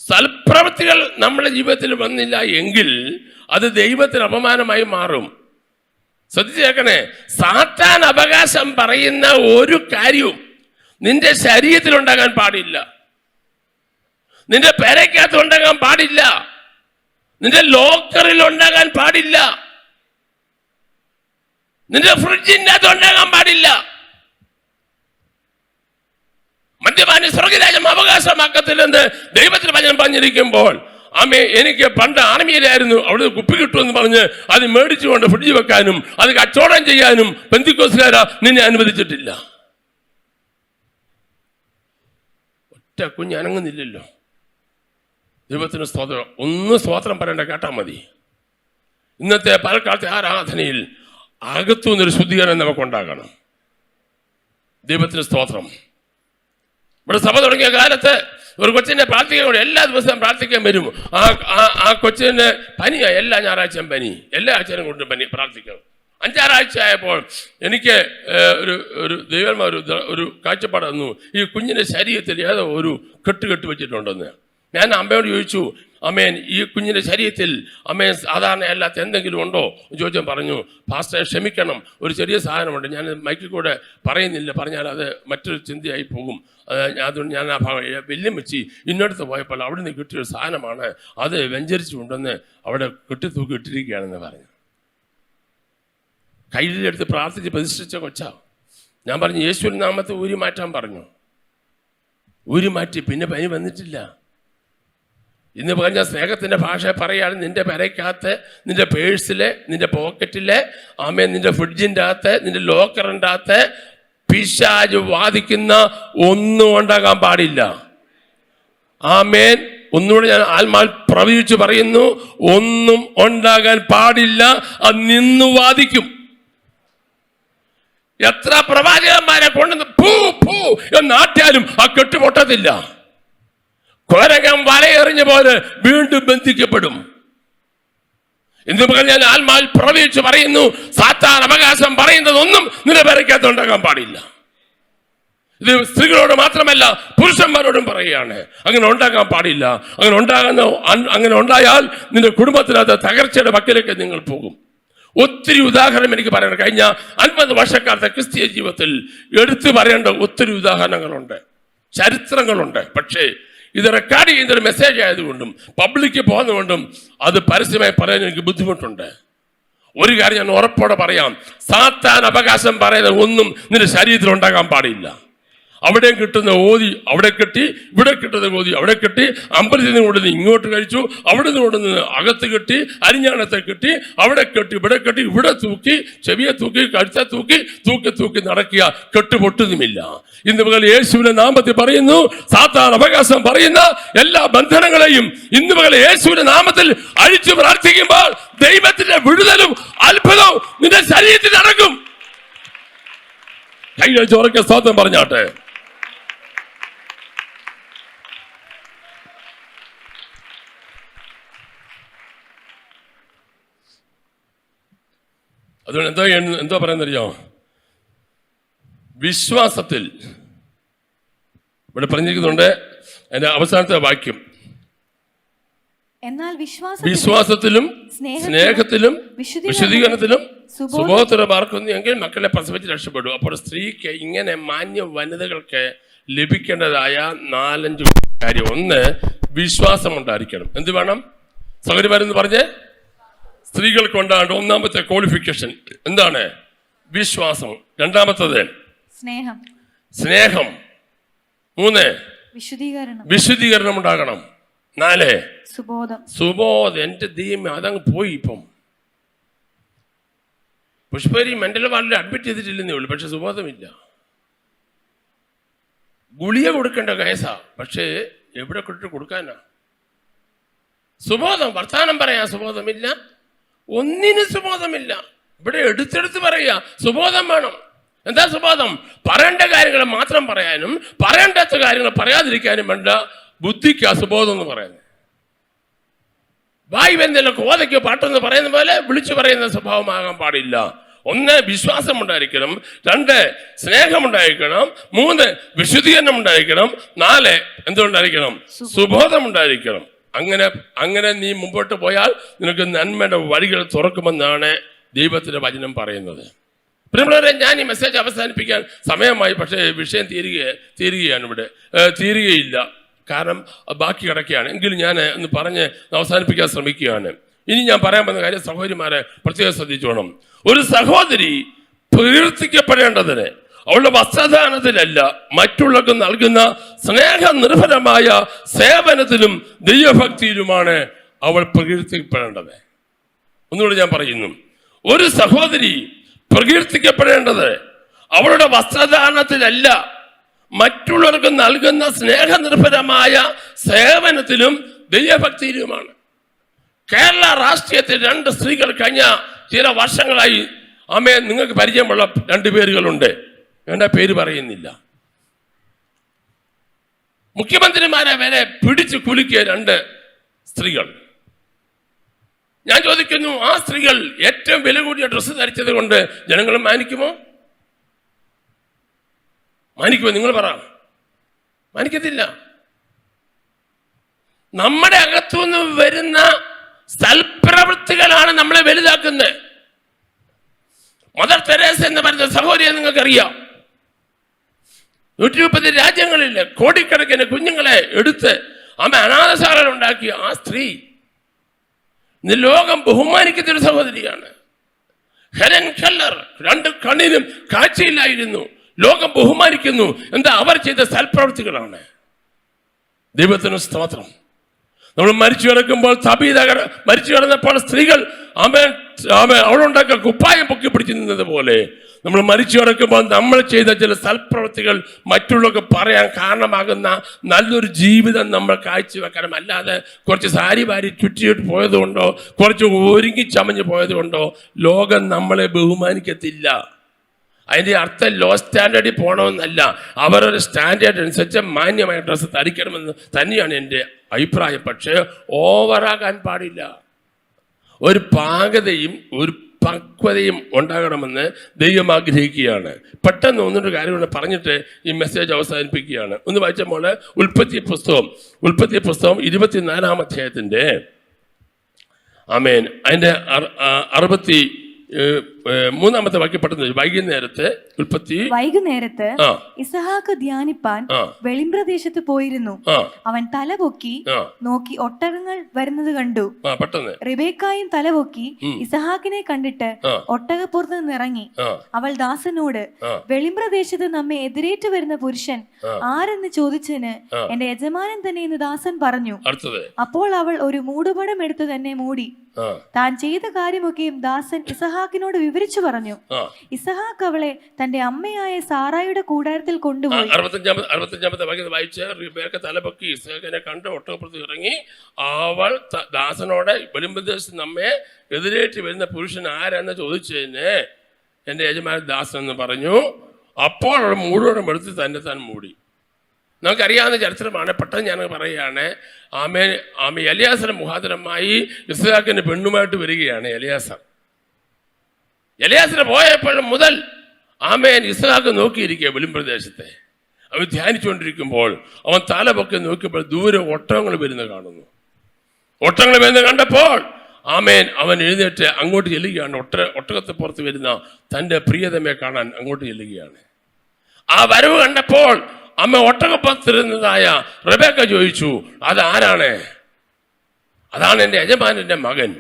S1: സൽപ്രവൃത്തികൾ നമ്മുടെ ജീവിതത്തിൽ വന്നില്ല എങ്കിൽ അത് ദൈവത്തിന് അപമാനമായി മാറും. ശ്രദ്ധിച്ചേക്കണേ, സാത്താൻ അവകാശം പറയുന്ന ഒരു കാര്യവും നിന്റെ ശരീരത്തിൽ ഉണ്ടാകാൻ പാടില്ല, നിന്റെ പേരയ്ക്കകത്ത് ഉണ്ടാകാൻ പാടില്ല, നിന്റെ ലോക്കറിൽ ഉണ്ടാകാൻ പാടില്ല, നിന്റെ ഫ്രിഡ്ജിന്റെ അകത്ത് ഉണ്ടാകാൻ പാടില്ല. മദ്യപാനി സ്വർഗരാജ്യം അവകാശമാക്കത്തില്ലെന്ന് ദൈവത്തിന് വചനം പറഞ്ഞിരിക്കുമ്പോൾ, എനിക്ക് പണ്ട് ആർമിയിലായിരുന്നു, അവിടെ കുപ്പി കിട്ടുമെന്ന് പറഞ്ഞ് അത് മേടിച്ചുകൊണ്ട് ഫ്രിഡ്ജ് വെക്കാനും അത് കച്ചവടം ചെയ്യാനും പെന്തിക്കോസ്തുകാരാ നിന്നെ അനുവദിച്ചിട്ടില്ല. ഒറ്റ കുഞ്ഞ് അനങ്ങുന്നില്ലല്ലോ. ദൈവത്തിന് സ്തോത്രം. ഒന്ന് സ്തോത്രം പറയേണ്ട കേട്ടാൽ മതി. ഇന്നത്തെ പലക്കാലത്തെ ആരാധനയിൽ അകത്തുനിന്നൊരു ശുദ്ധീകരണം നമുക്കുണ്ടാകണം. ദൈവത്തിന് സ്തോത്രം. ഇവിടെ സഭ തുടങ്ങിയ കാലത്ത് ഒരു കൊച്ചിനെ പ്രാർത്ഥിക്കാൻ കൂടി എല്ലാ ദിവസവും പ്രാർത്ഥിക്കാൻ വരും. ആ കൊച്ചിന് പനിയാ, എല്ലാ ഞായറാഴ്ചയും പനി, എല്ലാ ആഴ്ചയും കൊണ്ട് പനി പ്രാർത്ഥിക്കണം. 5-6 ആഴ്ച ആയപ്പോൾ എനിക്ക് ഒരു ദൈവന്മാർ ഒരു കാഴ്ചപ്പാട് തന്നു. ഈ കുഞ്ഞിൻ്റെ ശരീരത്തിൽ ഏതോ ഒരു കെട്ട് വെച്ചിട്ടുണ്ടെന്ന്. ഞാൻ അമ്മയോട് ചോദിച്ചു, അമ്മേൻ ഈ കുഞ്ഞിൻ്റെ ശരീരത്തിൽ സാധാരണ അല്ലാത്ത എന്തെങ്കിലും ഉണ്ടോ ചോദിച്ചാൽ പറഞ്ഞു, പാസ്റ്റർ ക്ഷമിക്കണം, ഒരു ചെറിയ സാധനമുണ്ട്, ഞാൻ മൈക്കിൽ കൂടെ പറയുന്നില്ല, പറഞ്ഞാൽ അത് മറ്റൊരു ചിന്തയായി പോകും. അതുകൊണ്ട് ഞാൻ ആ ഭാഗം വലിയ വെച്ച് ഇന്നടുത്ത് പോയപ്പോൾ അവിടെ നിന്ന് കിട്ടിയൊരു സാധനമാണ്, അത് വെഞ്ചരിച്ചുകൊണ്ടെന്ന് അവിടെ കെട്ടിത്തൂക്കി ഇട്ടിരിക്കുകയാണെന്ന് പറഞ്ഞു. കയ്യിലെടുത്ത് പ്രാർത്ഥിച്ച് പ്രതിഷ്ഠിച്ച കൊച്ചാ. ഞാൻ പറഞ്ഞു യേശുവിൻ നാമത്തെ ഊരി മാറ്റാൻ പറഞ്ഞു. ഊരി മാറ്റി, പിന്നെ പനി വന്നിട്ടില്ല. ഇന്ന് പറഞ്ഞ സ്നേഹത്തിൻ്റെ ഭാഷ പറയുകയാണ്, നിന്റെ പെരയ്ക്കകത്ത്, നിന്റെ പേഴ്സില്, നിന്റെ പോക്കറ്റില്, നിന്റെ ഫ്രിഡ്ജിൻ്റെ അകത്ത്, നിന്റെ ലോക്കറിൻ്റെ അകത്ത് പിശാച് വാദിക്കുന്ന ഒന്നും ഉണ്ടാകാൻ പാടില്ല. ഒന്നുകൂടെ ഞാൻ ആത്മാവിൽ പ്രവചിച്ചു പറയുന്നു, ഒന്നും ഉണ്ടാകാൻ പാടില്ല. അത് നിന്ന് വാദിക്കും. എത്ര പ്രവാചകന്മാരെ കൊണ്ടുവന്ന് പൂ പൂ എന്നാട്ടിയാലും ആ കെട്ട് പൊട്ടത്തില്ല. കോരകം വലയെറിഞ്ഞ പോലെ വീണ്ടും ബന്ധിക്കപ്പെടും. എന്ന് പറഞ്ഞാൽ ആത്മാവിൽ പ്രവചിച്ചു പറയുന്നു, സാത്താൻ അവകാശം പറയുന്നതൊന്നും നിന്റെ പേരയ്ക്കകത്ത് ഉണ്ടാകാൻ പാടില്ല. ഇത് സ്ത്രീകളോട് മാത്രമല്ല പുരുഷന്മാരോടും പറയുകയാണ്, അങ്ങനെ ഉണ്ടാകാൻ പാടില്ല. അങ്ങനെ ഉണ്ടായാൽ നിന്റെ കുടുംബത്തിനകത്ത് തകർച്ചയുടെ വക്കിലേക്ക് നിങ്ങൾ പോകും. ഒത്തിരി ഉദാഹരണം എനിക്ക് പറയണം. കഴിഞ്ഞ 50 വർഷക്കാലത്തെ ക്രിസ്തീയ ജീവിതത്തിൽ എടുത്തു പറയേണ്ട ഒത്തിരി ഉദാഹരണങ്ങളുണ്ട്, ചരിത്രങ്ങളുണ്ട്. പക്ഷേ ഇത് റെക്കോർഡ് ചെയ്യുന്നൊരു മെസ്സേജ് ആയതുകൊണ്ടും പബ്ലിക്ക് പോകുന്നതുകൊണ്ടും അത് പരസ്യമായി പറയാൻ എനിക്ക് ബുദ്ധിമുട്ടുണ്ട്. ഒരു കാര്യം ഞാൻ ഉറപ്പോടെ പറയാം, സാത്താൻ അവകാശം പറയുന്നത് ഒന്നും നിന്റെ ശരീരത്തിൽ ഉണ്ടാകാൻ പാടില്ല. അവിടെ കിട്ടുന്ന ഓതി അവിടെ കെട്ടി, ഇവിടെ കിട്ടുന്ന ഓതി അവിടെ കെട്ടി, അമ്പലത്തിൽ നിന്ന് കൊണ്ടുവന്ന് ഇങ്ങോട്ട് കഴിച്ചു, അവിടെ നിന്ന് കൊണ്ടുവന്ന് അകത്ത് കെട്ടി, അരിഞ്ഞാണത്തെ കെട്ടി, അവിടെ കെട്ടി, ഇവിടെ കെട്ടി, ഇവിടെ തൂക്കി, ചെവിയെ തൂക്കി, കഴുത്തെ തൂക്കി, തൂക്കി നടക്കുക. കെട്ടുപൊട്ടുന്നുമില്ല. ഇന്ന് മുതൽ യേശുവിന്റെ നാമത്തിൽ പറയുന്നു, സാത്താൻ അവകാശം പറയുന്ന എല്ലാ ബന്ധനങ്ങളെയും ഇന്ന് മുതൽ യേശുവിന്റെ നാമത്തിൽ അഴിച്ചു പ്രാർത്ഥിക്കുമ്പോൾ ദൈവത്തിന്റെ വിടുതലും അത്ഭുതവും നിന്റെ ശരീരത്തിൽ നടക്കും. കൈകൾ ചോറയ്ക്ക് സ്തോത്രം പറഞ്ഞാട്ടെ. അതുകൊണ്ട് എന്തോ പറയുന്നറിയോ, വിശ്വാസത്തിൽ ഇവിടെ പറഞ്ഞിരിക്കുന്നുണ്ട്. അതിന്റെ അവസാനത്തെ വാക്യം,
S2: എന്നാൽ
S1: വിശ്വാസത്തിലും സ്നേഹത്തിലും വിശുദ്ധീകരണത്തിലും സുബോധത്തോടെ പാർക്കുന്നു എങ്കിൽ മക്കളെ പ്രസവിച്ച് രക്ഷപ്പെടും. അപ്പോൾ സ്ത്രീക്ക് ഇങ്ങനെ മാന്യ വനിതകൾക്ക് ലഭിക്കേണ്ടതായ 4-5 കാര്യം. ഒന്ന്, വിശ്വാസം ഉണ്ടായിരിക്കണം. എന്ത് വേണം? സഹോദരിമാരെന്ന് പറഞ്ഞ് സ്ത്രീകൾക്ക് ഉണ്ടാകേണ്ട ഒന്നാമത്തെ ക്വാളിഫിക്കേഷൻ എന്താണ്? വിശ്വാസം. രണ്ടാമത്തത് സ്നേഹം. 3 വിശുദ്ധീകരണം ഉണ്ടാകണം. 4 സുബോധം. എന്റെ ദൈവം അതങ്ങ് പോയി. ഇപ്പം പുഷ്പരി മെന്റൽ വാർഡിൽ അഡ്മിറ്റ് ചെയ്തിട്ടില്ലെന്നേ ഉള്ളൂ, പക്ഷെ സുബോധമില്ല. ഗുളിക കൊടുക്കേണ്ട കേസാ, പക്ഷേ എവിടെ കൊടുക്കാനാ? സുബോധം, വർത്താനം പറയാ സുബോധമില്ല, ഒന്നിനും സുബോധമില്ല. ഇവിടെ എടുത്തെടുത്ത് പറയാ സുബോധം വേണം. എന്താ സുബോധം? പറയേണ്ട കാര്യങ്ങൾ മാത്രം പറയാനും പറയേണ്ടാത്ത കാര്യങ്ങൾ പറയാതിരിക്കാനും വേണ്ട ബുദ്ധിക്കാ സുബോധം എന്ന് പറയുന്നത്. വായു എന്തെങ്കിലും കോതയ്ക്കോ പാട്ടെന്ന് പറയുന്ന പോലെ വിളിച്ചു പറയുന്ന സ്വഭാവമാകാൻ പാടില്ല. 1 വിശ്വാസം ഉണ്ടായിരിക്കണം, 2 സ്നേഹമുണ്ടായിരിക്കണം, 3 വിശുദ്ധീകരണം ഉണ്ടായിരിക്കണം, 4 എന്തുണ്ടായിരിക്കണം? സുബോധം ഉണ്ടായിരിക്കണം. അങ്ങനെ നീ മുമ്പോട്ട് പോയാൽ നിനക്ക് നന്മയുടെ വഴികൾ തുറക്കുമെന്നാണ് ദൈവത്തിന്റെ വചനം പറയുന്നത്. പ്രിയമുള്ളവരെ, ഞാൻ ഈ മെസ്സേജ് അവസാനിപ്പിക്കാൻ സമയമായി, പക്ഷേ വിഷയം തീരുകയാണ്. ഇവിടെ തീരുകയില്ല, കാരണം ബാക്കി കിടക്കുകയാണ്. എങ്കിലും ഞാൻ ഒന്ന് പറഞ്ഞ് അവസാനിപ്പിക്കാൻ ശ്രമിക്കുകയാണ്. ഇനി ഞാൻ പറയാൻ പോകുന്ന കാര്യം സഹോദരിമാരെ പ്രത്യേകം ശ്രദ്ധിച്ചോണം. ഒരു സഹോദരി പ്രകീർത്തിക്കപ്പെടേണ്ടതിന് അവളുടെ വസ്ത്രദാനത്തിലല്ല, മറ്റുള്ളവർക്ക് നൽകുന്ന സ്നേഹനിർഭരമായ സേവനത്തിലും ദൈവഭക്തിയിലുമാണ് അവൾ പ്രകീർത്തിക്കപ്പെടേണ്ടത്. ഒന്നുകൂടി ഞാൻ പറയുന്നു, ഒരു സഹോദരി പ്രകീർത്തിക്കപ്പെടേണ്ടത് അവളുടെ വസ്ത്രദാനത്തിലല്ല, മറ്റുള്ളവർക്ക് നൽകുന്ന സ്നേഹനിർഭരമായ സേവനത്തിലും ദൈവഭക്തിയിലുമാണ്. കേരള രാഷ്ട്രീയത്തിൽ 2 സ്ത്രീകൾ കഴിഞ്ഞ ചില വർഷങ്ങളായി നിങ്ങൾക്ക് പരിചയമുള്ള 2 പേരുകളുണ്ട്. എന്റെ പേര് പറയുന്നില്ല. മുഖ്യമന്ത്രിമാരെ വരെ പിടിച്ചു കുലുക്കിയ 2 സ്ത്രീകൾ. ഞാൻ ചോദിക്കുന്നു, ആ സ്ത്രീകൾ ഏറ്റവും വില കൂടിയ ഡ്രസ്സ് ധരിച്ചത് കൊണ്ട് ജനങ്ങൾ മാനിക്കുമോ? നിങ്ങൾ പറ. മാനിക്കത്തില്ല. നമ്മുടെ അകത്തുനിന്ന് വരുന്ന സൽപ്രവൃത്തികളാണ് നമ്മളെ വലുതാക്കുന്നത്. മദർ തെരേസ എന്ന് പറയുന്ന സഹോദരിയെ നിങ്ങൾക്കറിയാം. 130 രാജ്യങ്ങളിൽ കോടിക്കണക്കിന് കുഞ്ഞുങ്ങളെ എടുത്ത് അനാഥശാലകൾ ഉണ്ടാക്കിയ ആ സ്ത്രീ ഇന്ന് ലോകം ബഹുമാനിക്കുന്ന ഒരു സഹോദരിയാണ്. ഹെലൻ കെല്ലർ 2 കണ്ണിനും കാഴ്ചയില്ലായിരുന്നു, ലോകം ബഹുമാനിക്കുന്നു. എന്താ? അവർ ചെയ്ത സൽപ്രവൃത്തികളാണ്. ദൈവത്തിന് സ്തോത്രം. നമ്മൾ മരിച്ചു കിടക്കുമ്പോൾ, തബീത മരിച്ചു കിടന്നപ്പോൾ സ്ത്രീകൾ അവളുണ്ടാക്കിയ കുപ്പായം പൊക്കി പിടിച്ചു നിന്നത് പോലെ നമ്മൾ മരിച്ചു കിടക്കുമ്പോൾ നമ്മൾ ചെയ്ത ചില സൽപ്രവൃത്തികൾ മറ്റുള്ളവർക്ക് പറയാൻ കാരണമാകുന്ന നല്ലൊരു ജീവിതം നമ്മൾ കാഴ്ചവെക്കണം. അല്ലാതെ കുറച്ച് സാരി വാരി ചുറ്റിയിട്ട് പോയതുകൊണ്ടോ കുറച്ച് ഒരുങ്ങി ചമഞ്ഞ് പോയതുകൊണ്ടോ ലോകം നമ്മളെ ബഹുമാനിക്കത്തില്ല. അതിൻ്റെ അർത്ഥം ലോ സ്റ്റാൻഡേർഡിൽ പോകണമെന്നല്ല, അവരൊരു സ്റ്റാൻഡേർഡ് അനുസരിച്ച് മാന്യമായ ഡ്രസ്സ് ധരിക്കണമെന്ന് തന്നെയാണ് എൻ്റെ അഭിപ്രായം. പക്ഷേ ഓവറാകാൻ പാടില്ല. ഒരു പാകതയും ഒരു പക്വതയും ഉണ്ടാകണമെന്ന് ദൈവം ആഗ്രഹിക്കുകയാണ്. പെട്ടെന്ന് 1-2 കാര്യം പറഞ്ഞിട്ട് ഈ മെസ്സേജ് അവസാനിപ്പിക്കുകയാണ്. ഒന്ന് വായിച്ച മോളെ, ഉൽപ്പത്തി പുസ്തകം 24-ാം അധ്യായത്തിൻ്റെ അതിൻ്റെ 63-ാമത്തെ വാക്യം പെട്ടെന്ന്.
S2: വൈകുന്നേരത്ത് ഇസഹാക്ക് ധ്യാനിപ്പാൻ വെളിമ്പ്രദേശത്ത് പോയിരുന്നു. അവൻ തലപൊക്കി നോക്കി ഒട്ടകങ്ങൾ വരുന്നത് കണ്ടു.
S1: പെട്ടെന്ന്
S2: റിബേക്കായും തലപൊക്കി ഇസഹാക്കിനെ കണ്ടിട്ട് ഒട്ടകപ്പുറത്ത് നിന്നിറങ്ങി. അവൾ ദാസനോട്, വെളിമ്പ്രദേശത്ത് നമ്മെ എതിരേറ്റു വരുന്ന പുരുഷൻ ആരെന്ന് ചോദിച്ചതിന് എന്റെ യജമാനൻ തന്നെ എന്ന് ദാസൻ പറഞ്ഞു. അപ്പോൾ അവൾ ഒരു മൂടുപടം എടുത്തു തന്നെ മൂടി താൻ ചെയ്ത കാര്യമൊക്കെയും ദാസൻ ഇസഹാക്കിനോട് വിവരിച്ചു പറഞ്ഞു. ഇസഹാക്ക് അവളെ തന്റെ അമ്മയായ സാറായുടെ കൂടാരത്തിൽ കൊണ്ടുപോയി.
S1: 65-ാമത്തെ വാക്യം വായിച്ച്, റിബേക്ക തലപൊക്കി ഇസഹാക്കിനെ കണ്ട് ഒട്ടകപ്പുറത്ത് ഇറങ്ങി. അവൾ ദാസനോട്, വെളിമ്പ്രദേശത്ത് നമ്മെ എതിരേറ്റ് വരുന്ന പുരുഷൻ ആരാന്ന് ചോദിച്ചതിന് എന്റെ യജമാനൻ ദാസൻ എന്ന് പറഞ്ഞു. അപ്പോൾ അവൾ മൂടോടെ എടുത്ത് തന്നെ താൻ മൂടി. നമുക്കറിയാവുന്ന ചരിത്രമാണ്. പെട്ടെന്ന് ഞാൻ പറയുകയാണ്. എലിയാസർ മുഖാന്തരമായി ഇസ്ഹാക്കിന്റെ പെണ്ണുമായിട്ട് വരികയാണ് എലിയാസർ പോയപ്പോൾ മുതൽ ഇസ്ഹാക്ക് നോക്കിയിരിക്കുക വെളിമ്പ്രദേശത്തെ. അവൻ ധ്യാനിച്ചുകൊണ്ടിരിക്കുമ്പോൾ അവൻ തലപൊക്കെ നോക്കിയപ്പോൾ ദൂരെ ഒട്ടകങ്ങൾ വരുന്നത് കാണുന്നു. ഒട്ടകങ്ങൾ വരുന്നത് കണ്ടപ്പോൾ അവൻ എഴുന്നേറ്റ് അങ്ങോട്ട് ചെല്ലുകയാണ്. ഒട്ടകത്തെ പുറത്ത് വരുന്ന തൻ്റെ പ്രിയതമയെ കാണാൻ അങ്ങോട്ട് ചെല്ലുകയാണ്. ആ വരവ് കണ്ടപ്പോൾ ഒട്ടകപ്പുറത്തിരുന്നതായ റിബേക്ക ചോദിച്ചു, അതാരാണ്? അതാണ് എൻ്റെ യജമാനന്റെ മകൻ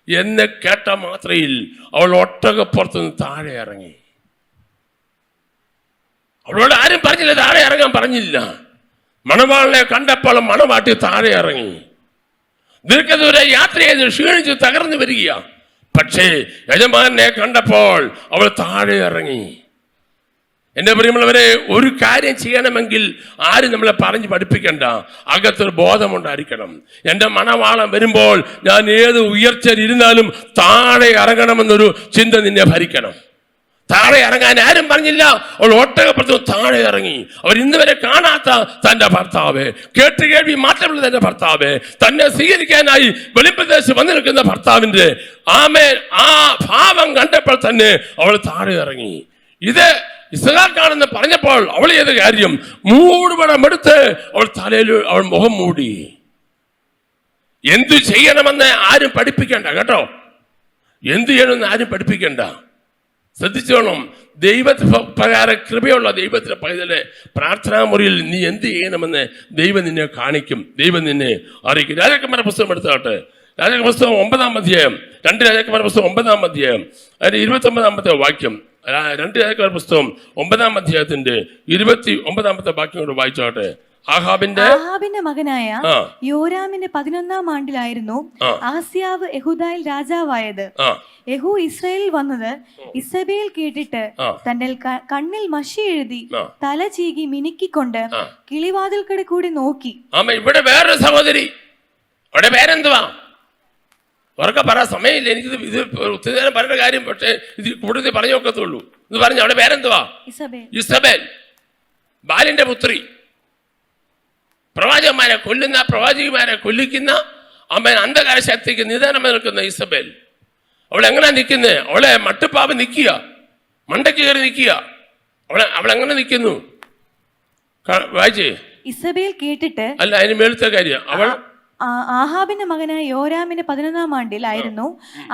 S1: എന്ന് കേട്ട മാത്രയിൽ അവൾ ഒട്ടകപ്പുറത്തുനിന്ന് താഴെ ഇറങ്ങി. അവളോട് ആരും പറഞ്ഞില്ല, താഴെ ഇറങ്ങാൻ പറഞ്ഞില്ല. മണവാളിനെ കണ്ടപ്പോൾ മണവാട്ടി താഴെ ഇറങ്ങി. ദീർഘദൂര യാത്ര ചെയ്ത് ക്ഷീണിച്ച് തകർന്നു വരിക. പക്ഷേ യജമാനെ കണ്ടപ്പോൾ അവൾ താഴെ ഇറങ്ങി. എൻ്റെ പ്രിയമുള്ളവരെ, ഒരു കാര്യം ചെയ്യണമെങ്കിൽ ആരും നമ്മളെ പറഞ്ഞ് പഠിപ്പിക്കണ്ട, അകത്തൊരു ബോധമുണ്ടായിരിക്കണം. എൻ്റെ മണവാളൻ വരുമ്പോൾ ഞാൻ ഏത് ഉയർച്ചയിലിരുന്നാലും താഴെ ഇറങ്ങണമെന്നൊരു ചിന്ത നിന്നെ ഭരിക്കണം. താഴെ ഇറങ്ങാൻ ആരും പറഞ്ഞില്ല. അവൾ ഒട്ടകപ്പുറത്ത് താഴെ ഇറങ്ങി. അവർ ഇന്ന് വരെ കാണാത്ത തൻ്റെ ഭർത്താവ്, കേൾവി മാത്രമുള്ള തൻ്റെ ഭർത്താവ്, തന്നെ സ്വീകരിക്കാനായി വെളിപ്രദേശം വന്നു നിൽക്കുന്ന ഭർത്താവിൻ്റെ ആ ഭാവം കണ്ടപ്പോൾ തന്നെ അവൾ താഴെ ഇറങ്ങി. ഇത് ഇസ്ഹാക്കാണെന്ന് പറഞ്ഞപ്പോൾ അവൾ ചെയ്ത കാര്യം, മൂടുപടമെടുത്ത് അവൾ തലയിൽ അവൾ മുഖം മൂടി. എന്തു ചെയ്യണമെന്ന് ആരും പഠിപ്പിക്കണ്ട കേട്ടോ. എന്തു ചെയ്യണമെന്ന് ആരും പഠിപ്പിക്കണ്ട. ശ്രദ്ധിച്ചോണം. ദൈവപ്രകാരം കൃപയുള്ള ദൈവത്തിന്റെ പൈതലെ പ്രാർത്ഥനാ മുറിയിൽ നീ എന്ത് ചെയ്യണമെന്ന് ദൈവം നിന്നെ കാണിക്കും, ദൈവം നിന്നെ അറിയിക്കും. രാജാക്കന്മാരുടെ പുസ്തകം എടുത്താട്ടെ. രാജാക്കന്മാരുടെ പുസ്തകം 9-ാം അധ്യായം, 2 രാജാക്കന്മാരുടെ പുസ്തകം 9-ാം അധ്യായം അതിന്റെ 29-ാമത്തെ വാക്യം. 2 രാജാക്കന്മാരുടെ പുസ്തകം 9-ാം അധ്യായത്തിന്റെ 29-ാമത്തെ വാക്യം കൊണ്ട് വായിച്ചോട്ടെ.
S2: ആഹാബിന്റെ മകനായ യോരാമിന്റെ 11-ാം ആണ്ടിലായിരുന്നു അഹസ്യാവ് യഹൂദയിൽ രാജാവായത്. യഹൂ ഇസ്രായേലിൽ വന്നത് ഇസബേൽ കേട്ടിട്ട് തന്റെ കണ്ണിൽ മഷി എഴുതി തല ചീകി മിനുക്കിക്കൊണ്ട് കിളിവാതിൽക്കടെ കൂടി നോക്കി.
S1: ഇവിടെ വേറൊരു സഹോദരി, അവിടെ പേരെന്തുവാ ഉറക്കെ പറ, സമയമില്ല എനിക്ക്. ഇത് ഒത്തിരി നേരം പറഞ്ഞ കാര്യം, പക്ഷേ ഇത് കൂടുതൽ പറഞ്ഞു നോക്കത്തുള്ളൂ. ഇത് പറഞ്ഞു. അവിടെ പേരെന്തുവാ? ഇസബേൽ, ബാലിന്റെ പുത്രി. പ്രവാചകന്മാരെ കൊല്ലുന്ന, പ്രവാചകിമാരെ കൊല്ലിക്കുന്ന അന്ധകാര ശക്തിക്ക് നിദാനം നിൽക്കുന്ന ഇസബേൽ. അവൾ എങ്ങനെ നിൽക്കുന്നത്? അവളെ മട്ടുപ്പാവ് നിൽക്കുക, മണ്ടയ്ക്ക് കയറി നിൽക്കുക. അവളെങ്ങനെ നിൽക്കുന്നു? വായിച്ചേ.
S2: ഇസബേൽ കേട്ടിട്ട്
S1: അല്ല, അതിന് മേളത്തെ കാര്യം. അവൾ
S2: ആഹാബിന്റെ മകനായ യോരാമിന്റെ 11-ാം ആണ്ടിലായിരുന്നു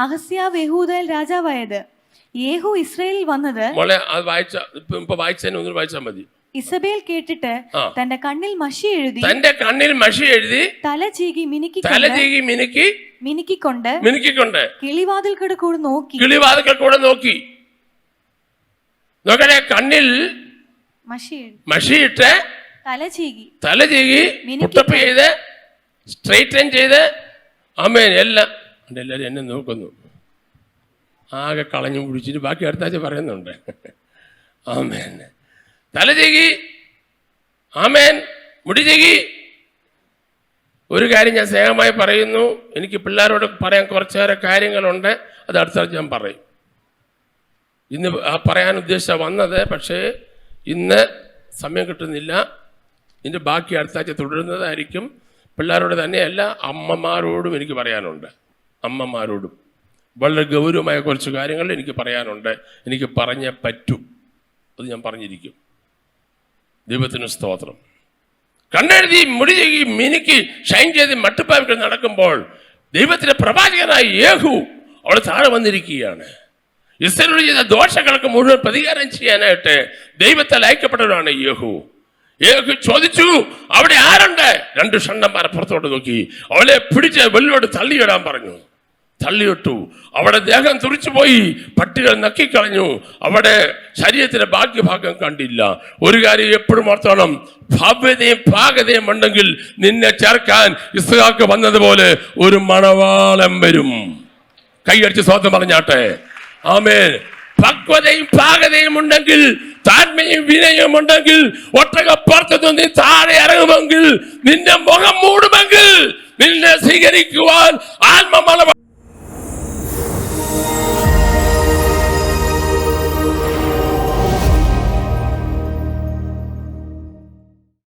S2: അഹസ്യാവ് യഹൂദയിൽ രാജാവായത്. യേഹൂ ഇസ്രായേലിൽ വന്നത്
S1: വായിച്ചതിന് ഒന്നും വായിച്ചാൽ മതി.
S2: ഇസബേൽ കേട്ടിട്ട് തന്റെ കണ്ണിൽ മഷി എഴുതി
S1: തല ചീകി മിനുക്കിക്കൊണ്ട്
S2: കിളിവാതിൽക്കടെ കൂടെ
S1: നോക്കി. നോക്കണേ, കണ്ണിൽ മഷിയിട്ട് തല ചീകി മുട്ടപ്പ് ചെയ്ത് സ്ട്രൈറ്റൻ ചെയ്ത് അമ്മേൻ എല്ലാം. എല്ലാവരും എന്നെ നോക്കുന്നു. ആകെ കളഞ്ഞു കുടിച്ചിട്ട് ബാക്കി അടുത്താഴ്ച പറയുന്നുണ്ട്. ആമേൻ. തല ചീകി, ആമേൻ, മുടി ചീകി. ഒരു കാര്യം ഞാൻ സ്നേഹമായി പറയുന്നു, എനിക്ക് പിള്ളേരോട് പറയാൻ കുറച്ചേറെ കാര്യങ്ങളുണ്ട്. അത് അടുത്താഴ്ച ഞാൻ പറയും. ഇന്ന് പറയാൻ ഉദ്ദേശിച്ച വന്നത്, പക്ഷേ ഇന്ന് സമയം കിട്ടുന്നില്ല. ഇതിൻ്റെ ബാക്കി അടുത്താഴ്ച തുടരുന്നതായിരിക്കും. പിള്ളേരോട് തന്നെയല്ല, അമ്മമാരോടും എനിക്ക് പറയാനുണ്ട്. അമ്മമാരോടും വളരെ ഗൗരവമായ കുറച്ച് കാര്യങ്ങൾ എനിക്ക് പറയാനുണ്ട്. എനിക്ക് പറഞ്ഞേ പറ്റൂ. അത് ഞാൻ പറഞ്ഞിരിക്കും. ദൈവത്തിന് സ്തോത്രം. കണ്ണെഴുതി മുടി ചെയ്യി മിനുക്കി ഷൈൻ ചെയ്ത് മട്ടുപ്പാവിട്ട് നടക്കുമ്പോൾ ദൈവത്തിന്റെ പ്രവാചകനായി യേഹൂ അവിടെ താഴെ വന്നിരിക്കുകയാണ്. ഇസ്രായേലിൽ ചെയ്ത ദോഷങ്ങൾക്ക് മുഴുവൻ പ്രതികാരം ചെയ്യാനായിട്ട് ദൈവത്താൽ അയക്കപ്പെട്ടവരാണ് യേഹൂ. യേഹൂ ചോദിച്ചു, അവിടെ ആരുണ്ട്? 2 ഷണ്ഡന്മാരെ പുറത്തോട്ട് നോക്കി അവളെ പിടിച്ച് വെള്ളോട് തള്ളിയിടാൻ പറഞ്ഞു. തള്ളിയിട്ടു. അവിടെ ദേഹം തുറിച്ചുപോയി, പട്ടികൾ നക്കിക്കളഞ്ഞു. അവിടെ ശരീരത്തിന്റെ ഭാഗ്യഭാഗം കണ്ടില്ല. ഒരു കാര്യം എപ്പോഴും ഓർത്തോണം, ഭവ്യതയും പാകതയും ഉണ്ടെങ്കിൽ നിന്നെ ചേർക്കാൻ ഇസ്ഹാക്ക് വന്നതുപോലെ ഒരു മണവാളം വരും. കൈയടിച്ച് സ്വന്തം പറഞ്ഞാട്ടെ. ആമേൻ. പക്വതയും പാകതയും ഉണ്ടെങ്കിൽ, താഴ്മയും വിനയം ഉണ്ടെങ്കിൽ, ഒട്ടകപ്പുറത്തു നീ താഴെ ഇറങ്ങുമെങ്കിൽ, നിന്റെ മുഖം മൂടുമെങ്കിൽ, നിന്നെ സ്വീകരിക്കുവാൻ ആത്മമണവാളൻ